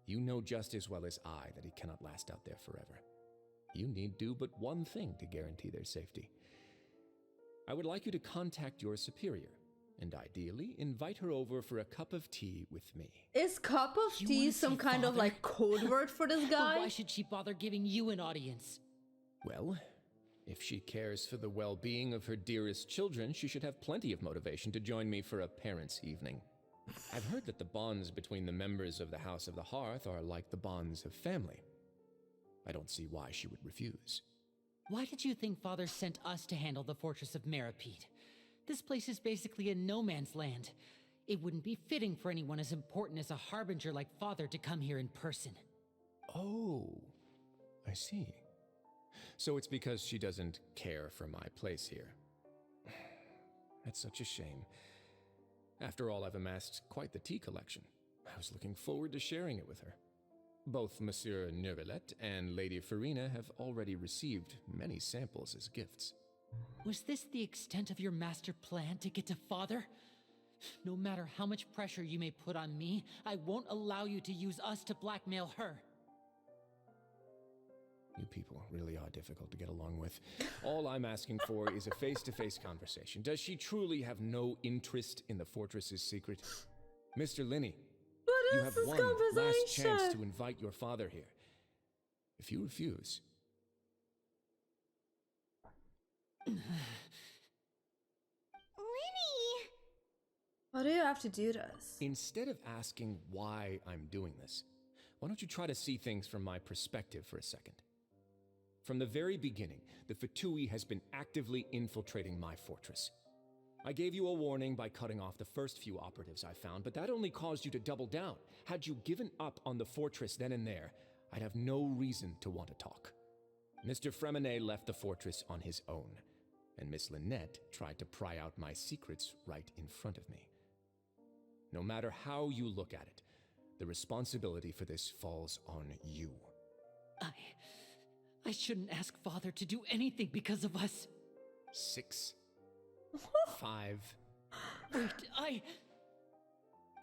You know just as well as I that he cannot last out there forever. You need do but one thing to guarantee their safety. I would like you to contact your superior, and ideally invite her over for a cup of tea with me. Is cup of You tea wanna some see kind of Father? like code word for this Then guy? why should she bother giving you an audience? Well, if she cares for the well-being of her dearest children, she should have plenty of motivation to join me for a parents' evening. I've heard that the bonds between the members of the House of the Hearth are like the bonds of family. I don't see why she would refuse. Why did you think Father sent us to handle the Fortress of Meripede? This place is basically a no man's land. It wouldn't be fitting for anyone as important as a harbinger like Father to come here in person. Oh, I see. So it's because she doesn't care for my place here. That's such a shame. After all, I've amassed quite the tea collection. I was looking forward to sharing it with her. Both Monsieur Neuvillette and Lady Farina have already received many samples as gifts. Was this the extent of your master plan to get to Father? No matter how much pressure you may put on me, I won't allow you to use us to blackmail her. You people really are difficult to get along with. All I'm asking for is a face-to-face conversation. Does she truly have no interest in the fortress's secret? Mr. Linney, What you is have this one last chance conversation? to invite your father here. If you refuse... Why do you have to do this? Instead of asking why I'm doing this, why don't you try to see things from my perspective for a second? From the very beginning, the Fatui has been actively infiltrating my fortress. I gave you a warning by cutting off the first few operatives I found, but that only caused you to double down. Had you given up on the fortress then and there, I'd have no reason to want to talk. Mr. Fremenet left the fortress on his own, and Miss Lynette tried to pry out my secrets right in front of me. No matter how you look at it, the responsibility for this falls on you. I shouldn't ask Father to do anything because of us. 6, 5, Wait,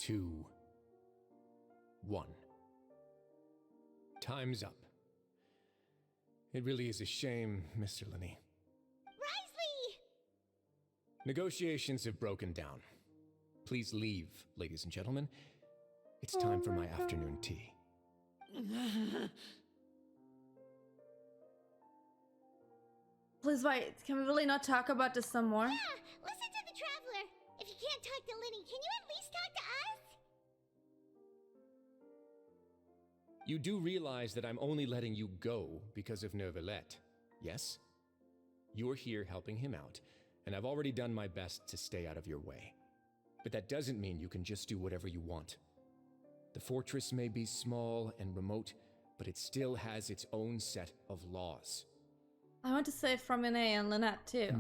2, 1. Time's up. It really is a shame, Mr. Linney. Risley! Negotiations have broken down. Please leave, ladies and gentlemen. It's time for my afternoon tea. Please wait, can we really not talk about this some more? Yeah, listen to the Traveler. If you can't talk to Linny, can you at least talk to us? You do realize that I'm only letting you go because of Neuvillette, yes? You're here helping him out, and I've already done my best to stay out of your way. But that doesn't mean you can just do whatever you want. The fortress may be small and remote, but it still has its own set of laws. I want to say Fremenet and Lynette too.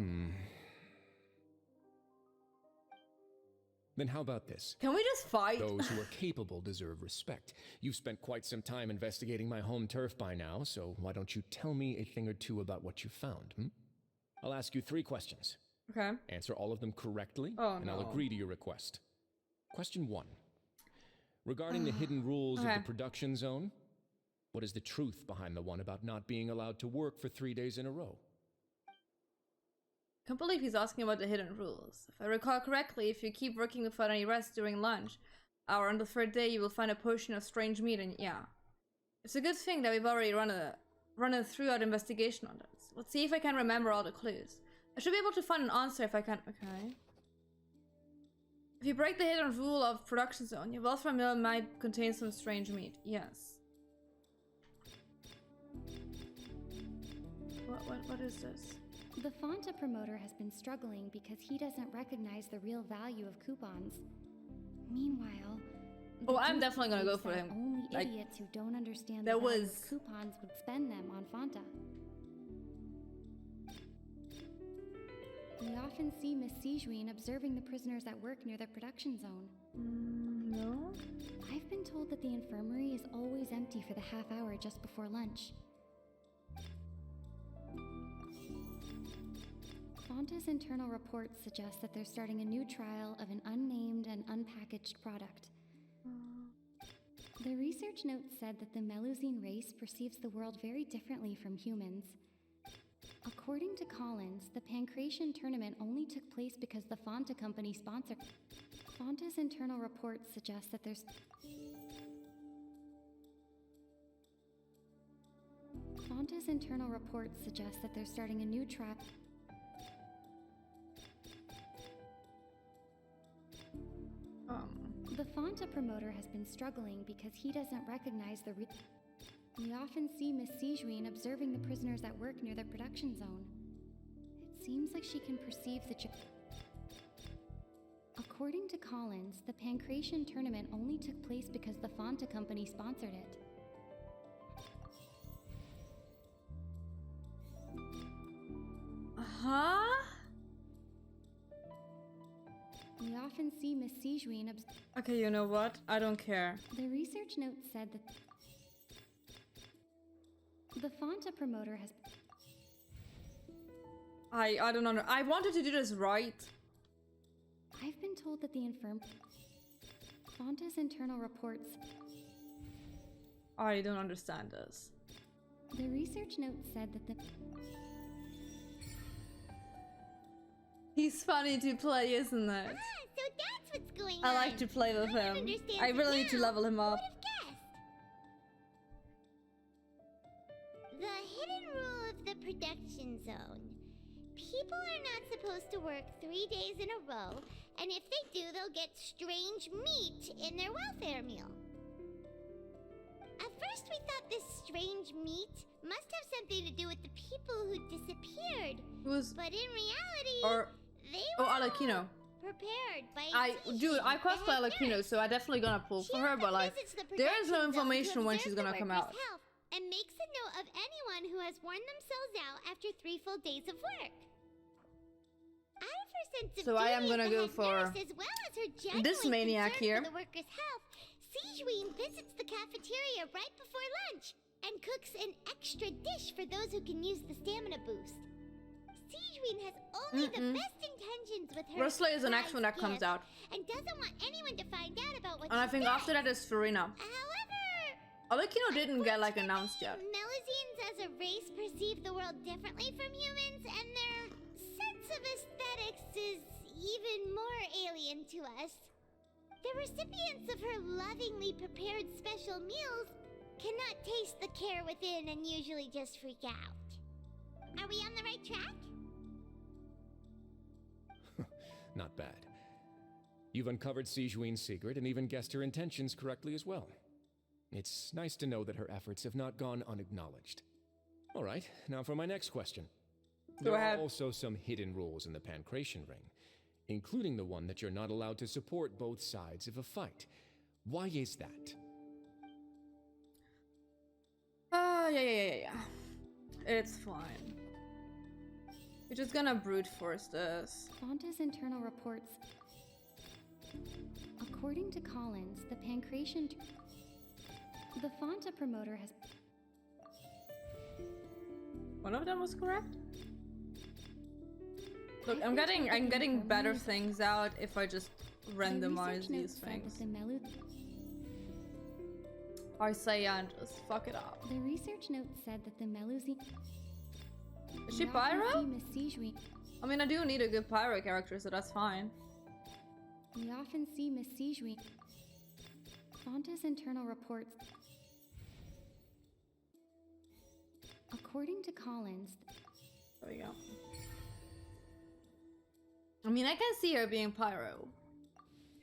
Then how about this? Can we just fight? Those who are capable deserve respect. You've spent quite some time investigating my home turf by now, so why don't you tell me a thing or two about what you found, I'll ask you 3 questions. Okay. Answer all of them correctly, and I'll no. agree to your request. Question 1. Regarding the hidden rules of the production zone, what is the truth behind the one about not being allowed to work for 3 days in a row? Can't believe he's asking about the hidden rules. If I recall correctly, if you keep working without any rest during lunch hour on the 3rd day, you will find a potion of strange meat, and yeah. It's a good thing that we've already run a throughout investigation on this. Let's see if I can remember all the clues. I should be able to find an answer if I can. Okay. If you break the hidden rule of production zone, your welfare mill might contain some strange meat. Yes. What is this? The Fanta promoter has been struggling because he doesn't recognize the real value of coupons. Meanwhile, I'm definitely gonna go for him. Only Like, idiots who don't understand there the value was- of coupons would spend them on Fanta. We often see Miss Sijuin observing the prisoners at work near the production zone. No? I've been told that the infirmary is always empty for the half hour just before lunch. Fanta's internal reports suggest that they're starting a new trial of an unnamed and unpackaged product. The research note said that the Melusine race perceives the world very differently from humans. According to Collins, the Pancration tournament only took place because the Fanta company sponsored. Fanta's internal reports suggest that there's... Fanta's internal reports suggest that they're starting a new trial... The Fanta promoter has been struggling because he doesn't recognize the We often see Miss Sijuin observing the prisoners at work near the production zone. It seems like she can perceive the... According to Collins, the Pancration tournament only took place because the Fanta company sponsored it. We often see Miss Sijuin Okay, you know what? I don't care. The research note said that the Fanta promoter has... I don't know. I wanted to do this right. I've been told that the Fanta's internal reports... I don't understand this. The research note said that the... He's funny to play, isn't it? So that's what's going on. I like to play with him. understand I it really need to now. level him up. Who would have guessed? The hidden rule of the production zone. People are not supposed to work 3 days in a row, and if they do, they'll get strange meat in their welfare meal. At first, we thought this strange meat must have something to do with the people who disappeared. But in reality, they were Alakino. prepared by I cosplay Alakino, so I definitely gonna pull for her, but like, there is no information when she's gonna come out. And makes a note of anyone who has worn themselves out after 3 full days of work. Out of her sense of So I am gonna go for as well as her genuine this maniac concern here. for the workers' health, Sijuin visits the cafeteria right before lunch and cooks an extra dish for those who can use the stamina boost. Sijuin has only the best intentions with her. Wrestler is the next one that comes out. And doesn't want anyone to find out about what And I she think does. after that is Farina. However, Alakino didn't get like announced yet. Melusines as a race perceive the world differently from humans, and their sense of aesthetics is even more alien to us. The recipients of her lovingly prepared special meals cannot taste the care within and usually just freak out. Are we on the right track? Not bad. You've uncovered Sijuin's secret and even guessed her intentions correctly as well. It's nice to know that her efforts have not gone unacknowledged. All right, now for my next question. There are also some hidden rules in the Pancration Ring, including the one that you're not allowed to support both sides of a fight. Why is that? Yeah. It's fine. We're just gonna brute force this. Fonta's internal reports. According to Collins, the Pancration... The Fonta promoter has... One of them was correct? Look, I'm getting better things out if I just randomize these things. I say and just fuck it up. The research note said that the Melusine... Is she Pyro? I mean, I do need a good Pyro character, so that's fine. We often see Miss Sijuin. Fonta's internal reports... According to Collins... There we go. I mean, I can see her being Pyro.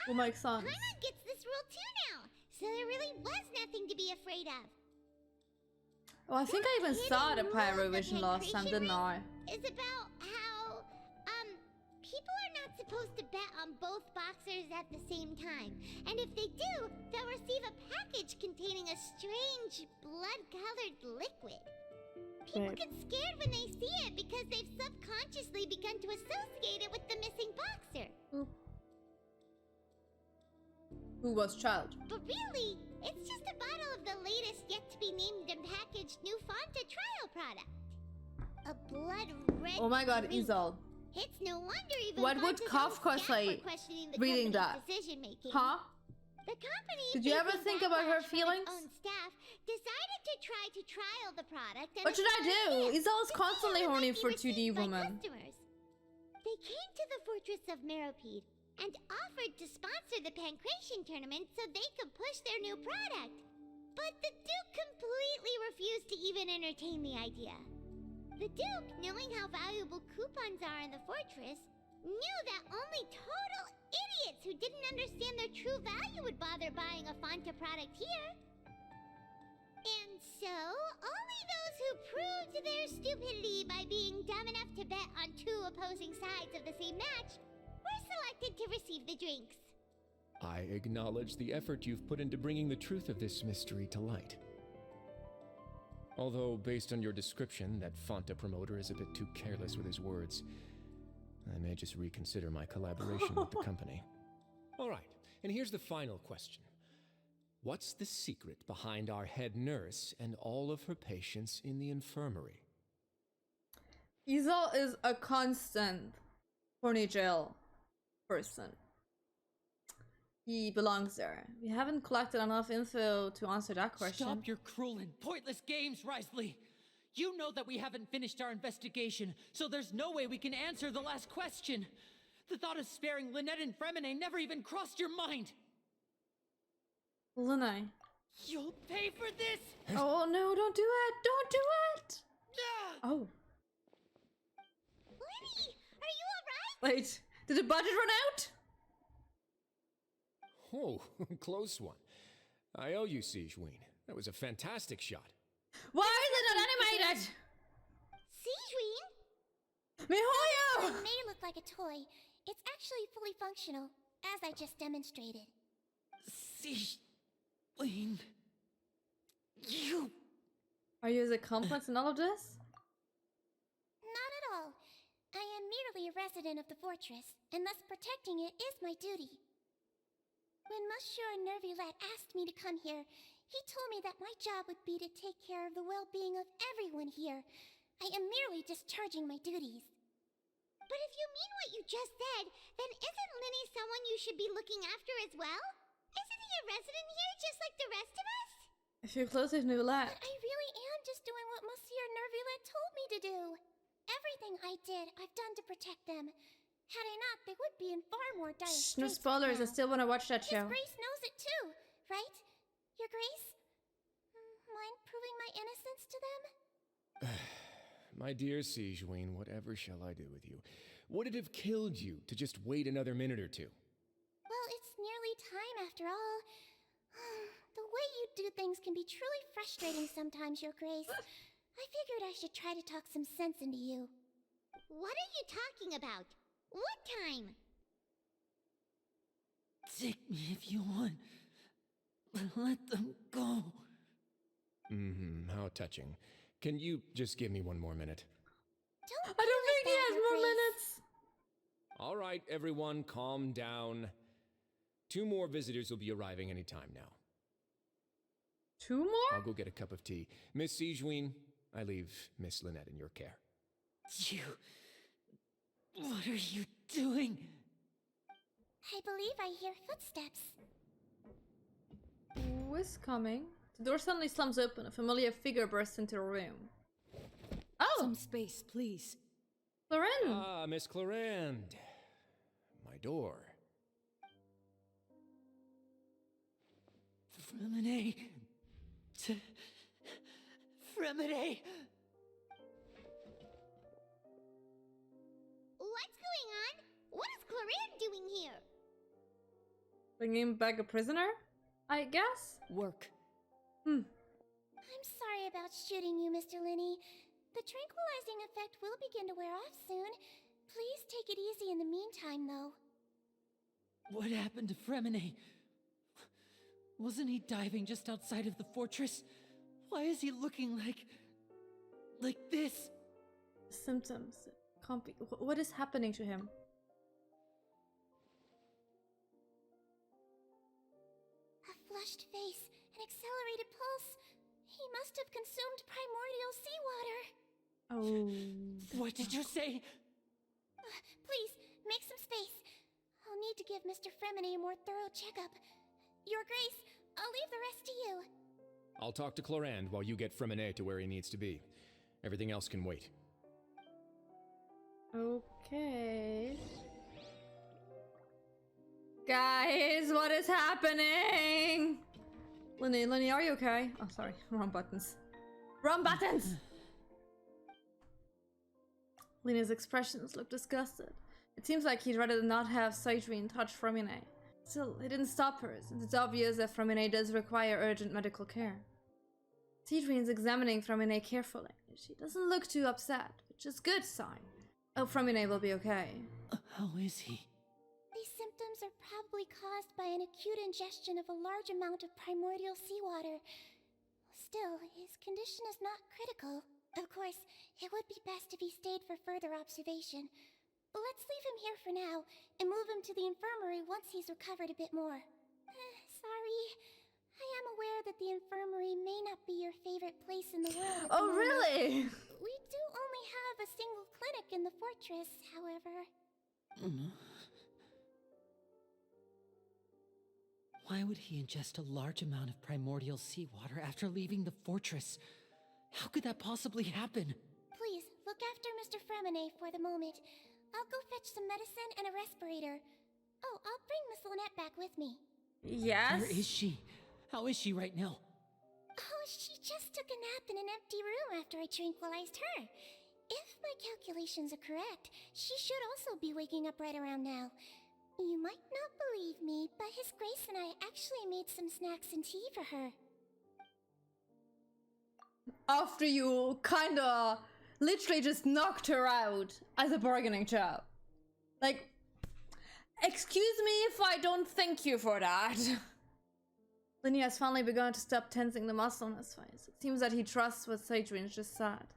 Will make sense. Paimon gets this rule too now, so there really was nothing to be afraid of. Oh, I think I even saw the Pyro vision last time, didn't I? Is about how, people are not supposed to bet on both boxers at the same time. And if they do, they'll receive a package containing a strange, blood-colored liquid. People get scared when they see it because they've subconsciously begun to associate it with the missing boxer. Who was child? But really, it's just a bottle of the latest yet-to-be-named and packaged new Fonta trial product. A blood-red... Oh my god, Isol. It's no wonder even What would Kafka say reading that? Huh? The company, did you ever think about her feelings? Own staff decided to try to trial the product. And what should I do? Isol's constantly horny for 2D woman. They came to the fortress of Meropide and offered to sponsor the Pancration tournament so they could push their new product. But the Duke completely refused to even entertain the idea. The Duke, knowing how valuable coupons are in the fortress, knew that only total idiots who didn't understand their true value would bother buying a Fonta product here. And so, only those who proved their stupidity by being dumb enough to bet on 2 opposing sides of the same match were selected to receive the drinks. I acknowledge the effort you've put into bringing the truth of this mystery to light. Although, based on your description, that Fonta promoter is a bit too careless with his words, I may just reconsider my collaboration with the company. All right, and here's the final question. What's the secret behind our head nurse and all of her patients in the infirmary? Isol is a constant horny jail person. He belongs there. We haven't collected enough info to answer that question. Stop your cruel and pointless games, Risley! You know that we haven't finished our investigation, so there's no way we can answer the last question. The thought of sparing Lynette and Fremine never even crossed your mind. Lynette. You'll pay for this! Oh no, don't do it! Don't do it! Oh. Lenny, are you alright? Wait, did the budget run out? Oh, close one. I owe you, Sigeween. That was a fantastic shot. Why is it not animated? Sigeween? MiHoYo! It may look like a toy. It's actually fully functional, as I just demonstrated. Sigeween. You. Are you as accomplice in all of this? Not at all. I am merely a resident of the fortress, and thus protecting it is my duty. When Monsieur Nervulette asked me to come here, he told me that my job would be to take care of the well-being of everyone here. I am merely discharging my duties. But if you mean what you just said, then isn't Linny someone you should be looking after as well? Isn't he a resident here just like the rest of us? If you're close with Nervulette. But I really am just doing what Monsieur Nervulette told me to do. Everything I did, I've done to protect them. Had I not, they would be in far more dire straits. No spoilers, I still want to watch that show. His Grace knows it too, right? Your Grace? Mind proving my innocence to them? My dear Sigeween, whatever shall I do with you? Would it have killed you to just wait another minute or two? Well, it's nearly time after all. The way you do things can be truly frustrating sometimes, Your Grace. I figured I should try to talk some sense into you. What are you talking about? What time? Take me if you want. But let them go. How touching. Can you just give me one more minute? Don't I don't think he has more minutes. All right, everyone, calm down. 2 more visitors will be arriving any time now. 2 more? I'll go get a cup of tea. Miss Sigeween, I leave Miss Lynette in your care. You... What are you doing? I believe I hear footsteps. Who is coming? The door suddenly slams open. A familiar figure bursts into the room. Oh! Some space, please. Clorinde! Ah, Miss Clorinde. My door. Fremine. Fremine. What's going on? What is Clorinde doing here? Bringing back a prisoner? I guess? Work. I'm sorry about shooting you, Mr. Linny. The tranquilizing effect will begin to wear off soon. Please take it easy in the meantime, though. What happened to Fremine? Wasn't he diving just outside of the fortress? Why is he looking like this? Symptoms. Can't be. What is happening to him? A flushed face, an accelerated pulse. He must have consumed primordial seawater. Oh. What did you say? Please, make some space. I'll need to give Mr. Fremine a more thorough checkup. Your Grace, I'll leave the rest to you. I'll talk to Clorinde while you get Fremine to where he needs to be. Everything else can wait. Okay. Guys, what is happening? Lenny, are you okay? Oh, sorry. Wrong buttons. Wrong buttons! Lena's expressions look disgusted. It seems like he'd rather not have Sigeween touch Fremine. Still, it didn't stop her, since it's obvious that Fremine does require urgent medical care. Sigeween's examining Fremine carefully. She doesn't look too upset, which is a good sign. Oh, Fremine will be okay. How is he? These symptoms are probably caused by an acute ingestion of a large amount of primordial seawater. Still, his condition is not critical. Of course, it would be best if he stayed for further observation. Let's leave him here for now, and move him to the infirmary once he's recovered a bit more. Sorry. I am aware that the infirmary may not be your favorite place in the world at the moment. Really? We do only have a single clinic in the fortress, however. Why would he ingest a large amount of primordial seawater after leaving the fortress? How could that possibly happen? Please, look after Mr. Fremine for the moment. I'll go fetch some medicine and a respirator. Oh, I'll bring Miss Lynette back with me. Yes? Where is she? How is she right now? Oh, she just took a nap in an empty room after I tranquilized her. If my calculations are correct, she should also be waking up right around now. You might not believe me, but His Grace and I actually made some snacks and tea for her. After you kinda literally just knocked her out as a bargaining chip. Like, excuse me if I don't thank you for that. Linny has finally begun to stop tensing the muscle in his face. It seems that he trusts what Sadrian just said.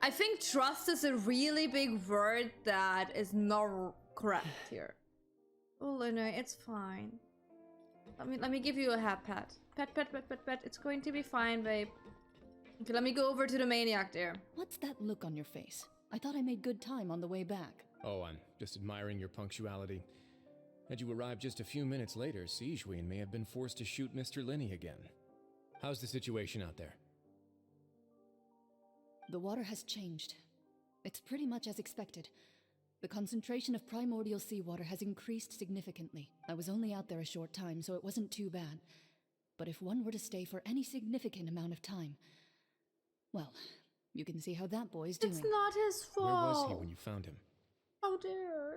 I think trust is a really big word that is not correct here. Oh, Linny, it's fine. Let me give you a hat pat. Pet. It's going to be fine, babe. Okay, let me go over to the maniac there. What's that look on your face? I thought I made good time on the way back. Oh, I'm just admiring your punctuality. Had you arrived just a few minutes later, Sijween may have been forced to shoot Mr. Linney again. How's the situation out there? The water has changed. It's pretty much as expected. The concentration of primordial seawater has increased significantly. I was only out there a short time, so it wasn't too bad. But if one were to stay for any significant amount of time, well, you can see how that boy's doing. It's not his fault. Where was he when you found him? Oh dear.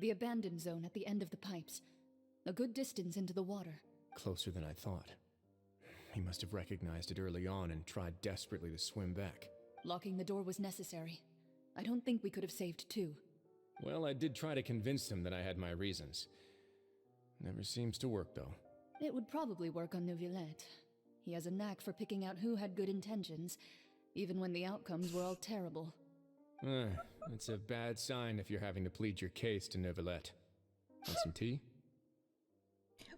The abandoned zone at the end of the pipes. A good distance into the water. Closer than I thought. He must have recognized it early on and tried desperately to swim back. Locking the door was necessary. I don't think we could have saved two. Well, I did try to convince him that I had my reasons. Never seems to work, though. It would probably work on Neuvillette. He has a knack for picking out who had good intentions, even when the outcomes were all terrible. It's a bad sign if you're having to plead your case to Neuvillette. Want some tea?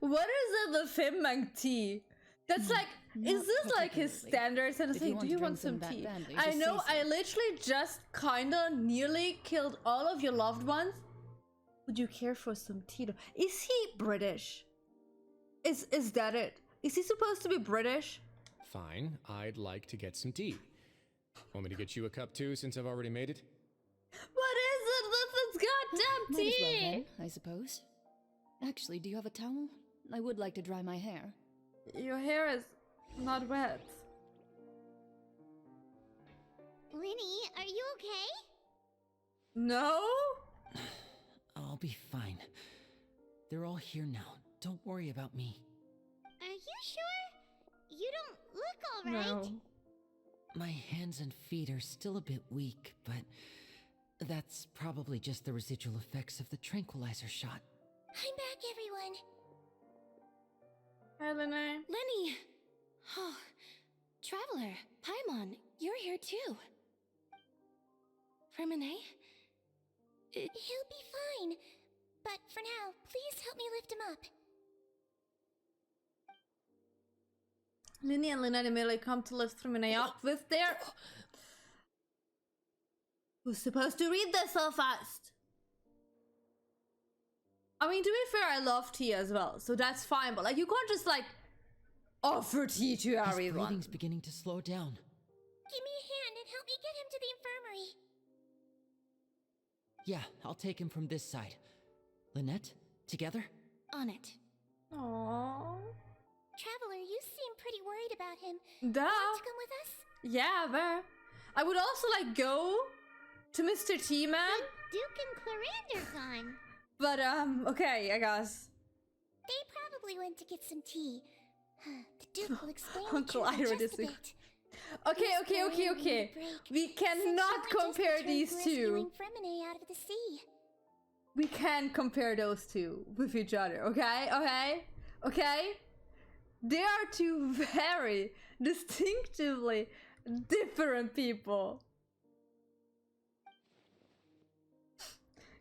What is the Fimmang tea? That's like, is this like his standard sentence? Like, do you want some tea? I know, I literally just kinda nearly killed all of your loved ones. Would you care for some tea? Is he British? Is that it? Is he supposed to be British? Fine, I'd like to get some tea. Want me to get you a cup too, since I've already made it? What is it with this goddamn Might as well tea? then, I suppose. Actually, do you have a towel? I would like to dry my hair. Your hair is not wet. Linny, are you okay? No? I'll be fine. They're all here now. Don't worry about me. Are you sure? You don't look alright. No. My hands and feet are still a bit weak, but that's probably just the residual effects of the tranquilizer shot. I'm back, everyone. Hi, Linny. Lenny! Oh, Traveler, Paimon, you're here too. Remine? He'll be fine. But for now, please help me lift him up. Linny and Lynette immediately come to lift Remine up with their... Who's supposed to read this so fast? I mean, to be fair, I love tea as well, so that's fine, but like, you can't just like offer tea to His everyone. breathing's beginning to slow down. Give me a hand and help me get him to the infirmary. Yeah, I'll take him from this side. Lynette, together? On it. Aww. Traveler, you seem pretty worried about him. Duh. Want to come with us? Yeah, but I would also like go to Mr. T-Man. But Duke and Clarande are gone. But okay, I guess. They probably went to get some tea. The Duke will explain Uncle the truth Ira in just a disagrees. bit. Okay. We cannot compare these two. Fremine out of the sea. We can compare those two with each other, okay? They are two very distinctively different people.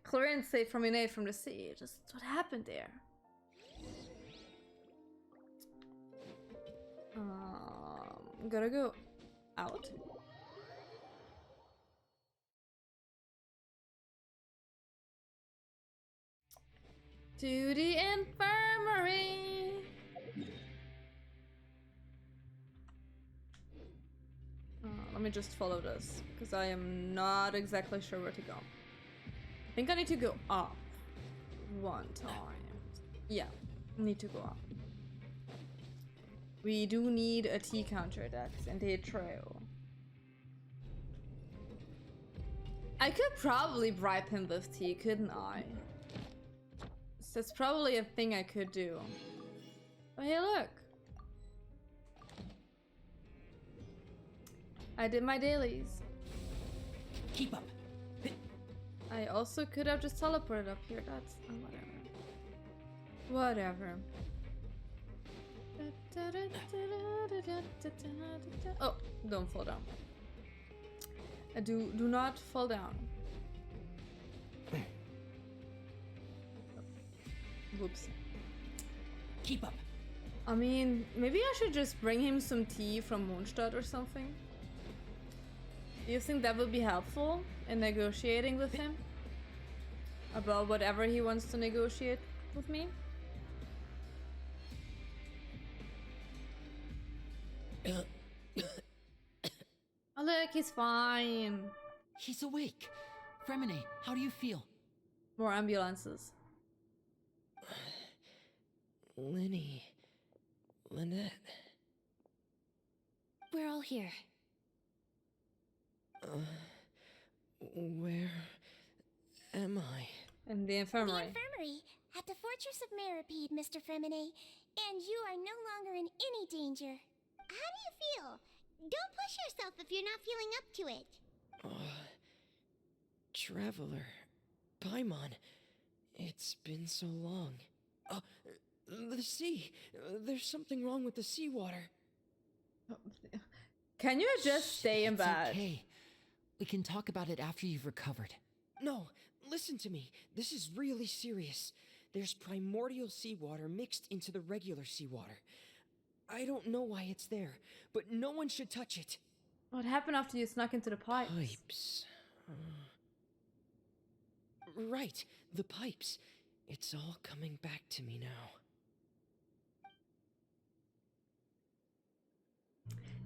Clarence saved Remine from the sea. Just what happened there? Gotta go out. To the infirmary. Let me just follow this, because I am not exactly sure where to go. I think I need to go up one time. Yeah, need to go up. We do need a tea counter, that's indeed true. I could probably bribe him with tea, couldn't I? So that's probably a thing I could do. Oh, hey, look. I did my dailies. Keep up. I also could have just teleported up here. That's whatever. Oh, don't fall down. Do not fall down. Whoops. Keep up. I mean, maybe I should just bring him some tea from Mondstadt or something. Do you think that would be helpful in negotiating with him? About whatever he wants to negotiate with me? Oh look, he's fine. He's awake. Fremine, how do you feel? More ambulances. Lynette. We're all here. Where am I? In the infirmary. The infirmary at the Fortress of Meripede, Mr. Fremine. And you are no longer in any danger. How do you feel? Don't push yourself if you're not feeling up to it. Traveler. Paimon. It's been so long. The sea. There's something wrong with the seawater. Can you just stay in bed? Okay. We can talk about it after you've recovered. No, listen to me. This is really serious. There's primordial seawater mixed into the regular seawater. I don't know why it's there, but no one should touch it. What happened after you snuck into the pipes? Pipes. Right, the pipes. It's all coming back to me now.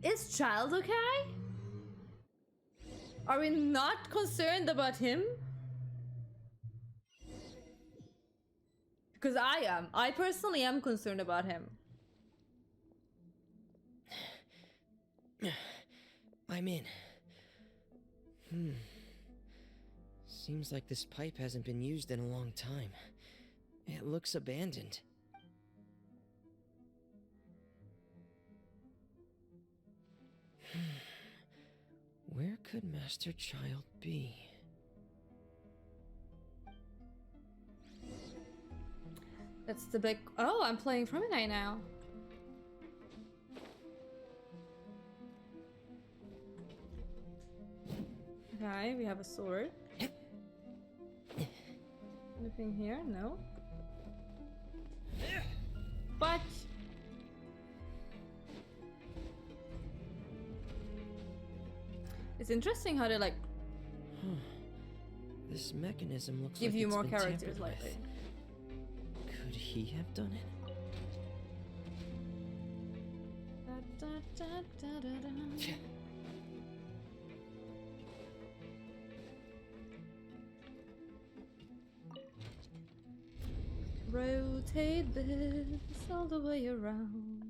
Is Child okay? Are we not concerned about him? Because I am. I personally am concerned about him. I'm in. Seems like this pipe hasn't been used in a long time. It looks abandoned. Where could Master Child be? That's the big... Oh, I'm playing Fremine now. Okay, we have a sword. Anything here? No. But... It's interesting how they like... This mechanism looks give like you it's more been characters tampered lately. with. Could he have done it? Rotate this all the way around.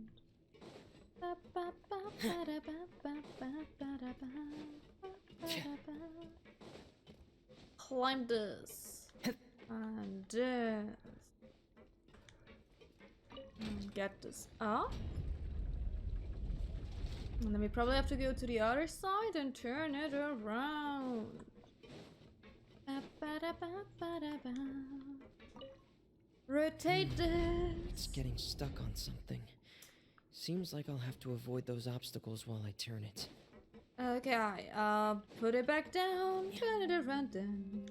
Climb this. And this. And get this up. And then we probably have to go to the other side and turn it around. Rotate this. It's getting stuck on something. Seems like I'll have to avoid those obstacles while I turn it. Okay, put it back down, turn it around then.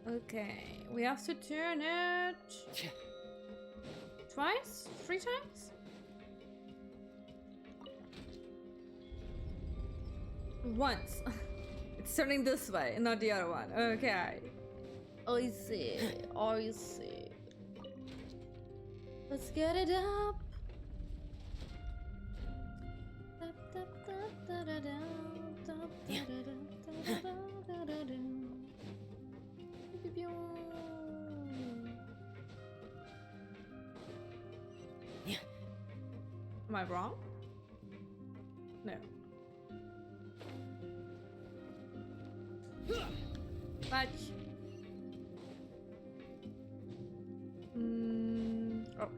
Okay, we have to turn it... Twice? 3 times? Once. It's turning this way, not the other one. Okay. I see. I see. Let's get it up. Am I wrong? No. Fudge. Oh.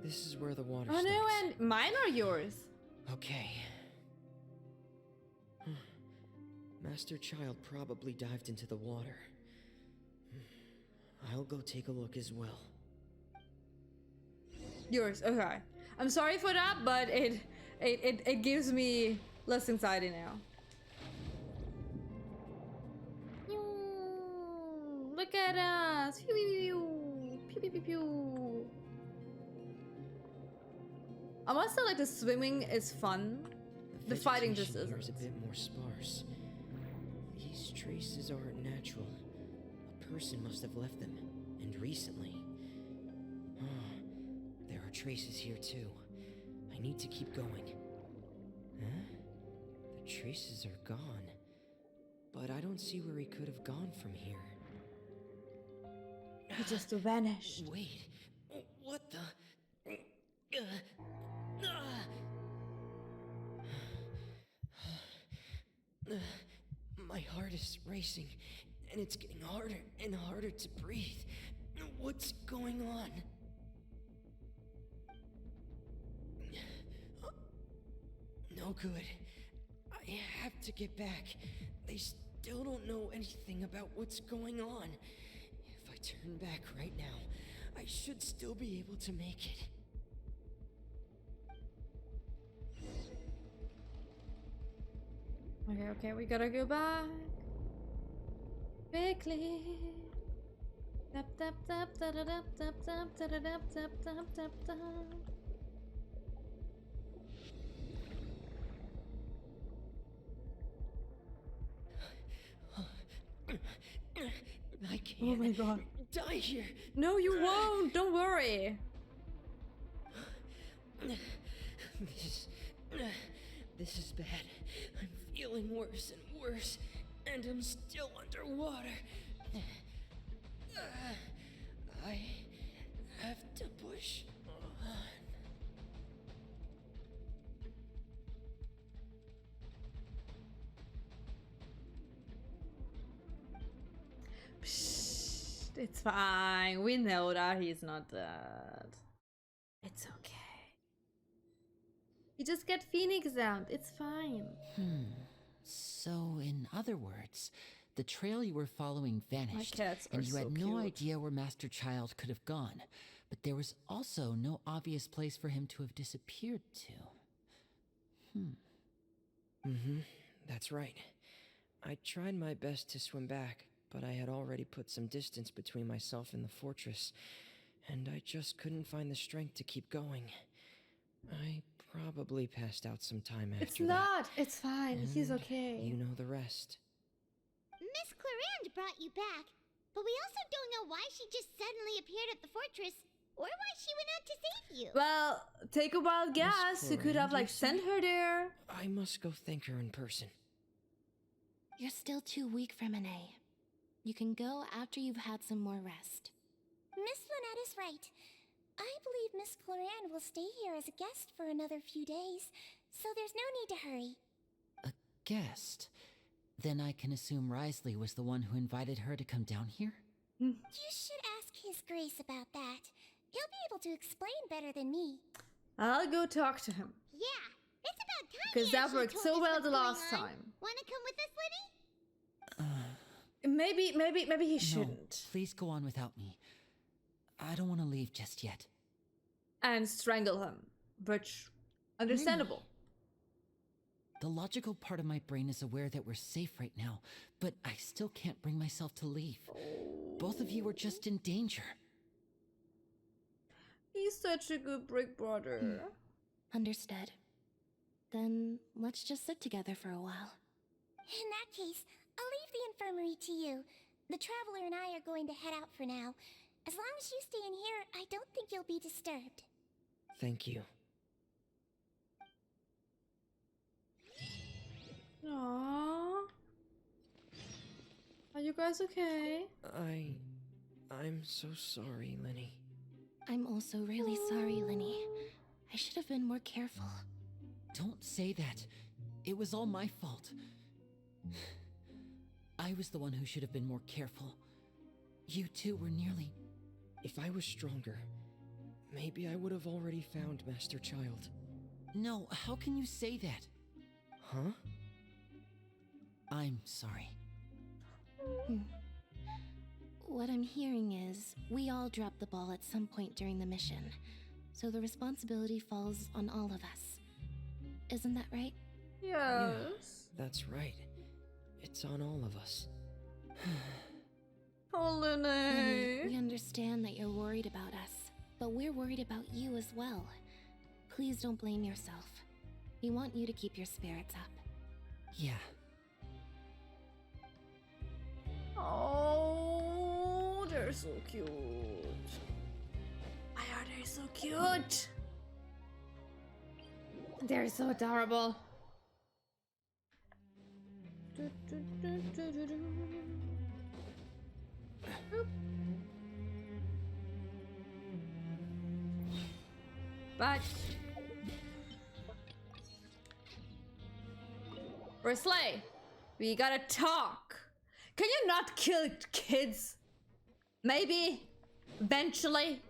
This is where the water Oh starts. no, and mine are yours. Okay. Master Child probably dived into the water. I'll go take a look as well. Yours, okay. I'm sorry for that, but it gives me less anxiety now. Look at us! Pew pew pew pew pew pew pew. I must say, like, the swimming is fun. The fighting just Vegetation isn't. here is a bit more sparse. These traces aren't natural. A person must have left them, and recently. There are traces here too. I need to keep going. Huh? The traces are gone. But I don't see where he could have gone from here. He just vanished. Wait, what the? My heart is racing, and it's getting harder and harder to breathe. What's going on? No good. I have to get back. They still don't know anything about what's going on. If I turn back right now, I should still be able to make it. Okay, we gotta go back. Quickly. Tap tap tap tap tap tap tap tap tap tap tap tap tap. I can't. Oh my god. Die here. No, you won't. Don't worry. This is bad. I'm feeling worse and worse, and I'm still underwater. I have to push on. Psst, it's fine. We know that he's not dead. It's okay. You just get Phoenix out. It's fine. So, in other words, the trail you were following vanished, cats are and you so had no cute. idea where Master Child could have gone. But there was also no obvious place for him to have disappeared to. That's right. I tried my best to swim back, but I had already put some distance between myself and the fortress, and I just couldn't find the strength to keep going. I probably passed out some time after It's not. It's fine. He's And okay. You know the rest. Miss Clarande brought you back, but we also don't know why she just suddenly appeared at the fortress, or why she went out to save you. Well, take a wild guess. You could have, like, sent her there. I must go thank her in person. You're still too weak for Monet. You can go after you've had some more rest. Miss Lynette is right. I believe Miss Clarande will stay here as a guest for another few days, so there's no need to hurry. A guest? Then I can assume Risley was the one who invited her to come down here? You should ask His Grace about that. He'll be able to explain better than me. I'll go talk to him. Yeah, it's about time. Because he that actually worked told so us well what's the going last on. time. Wanna come with us, Liddy? Maybe he No, shouldn't. please go on without me. I don't want to leave just yet. And strangle him. But understandable. The logical part of my brain is aware that we're safe right now, but I still can't bring myself to leave. Both of you are just in danger. He's such a good brick brother. Understood. Then let's just sit together for a while. In that case, I'll leave the infirmary to you. The Traveler and I are going to head out for now. As long as you stay in here, I don't think you'll be disturbed. Thank you. Aww. Are you guys okay? I'm so sorry, Lenny. I'm also really sorry, Linny. I should have been more careful. Don't say that. It was all my fault. I was the one who should have been more careful. You two were nearly... If I was stronger, maybe I would have already found Master Child. No, how can you say that? Huh? I'm sorry. What I'm hearing is, we all dropped the ball at some point during the mission, so the responsibility falls on all of us. Isn't that right? Yes. Yeah, that's right. It's on all of us. Oh, Honey, Lene. we understand that you're worried about us, but we're worried about you as well. Please don't blame yourself. We want you to keep your spirits up. Yeah. Oh, they're so cute. Why are they so cute? They're so adorable. But Wesley, we gotta talk. Can you not kill kids? Maybe eventually.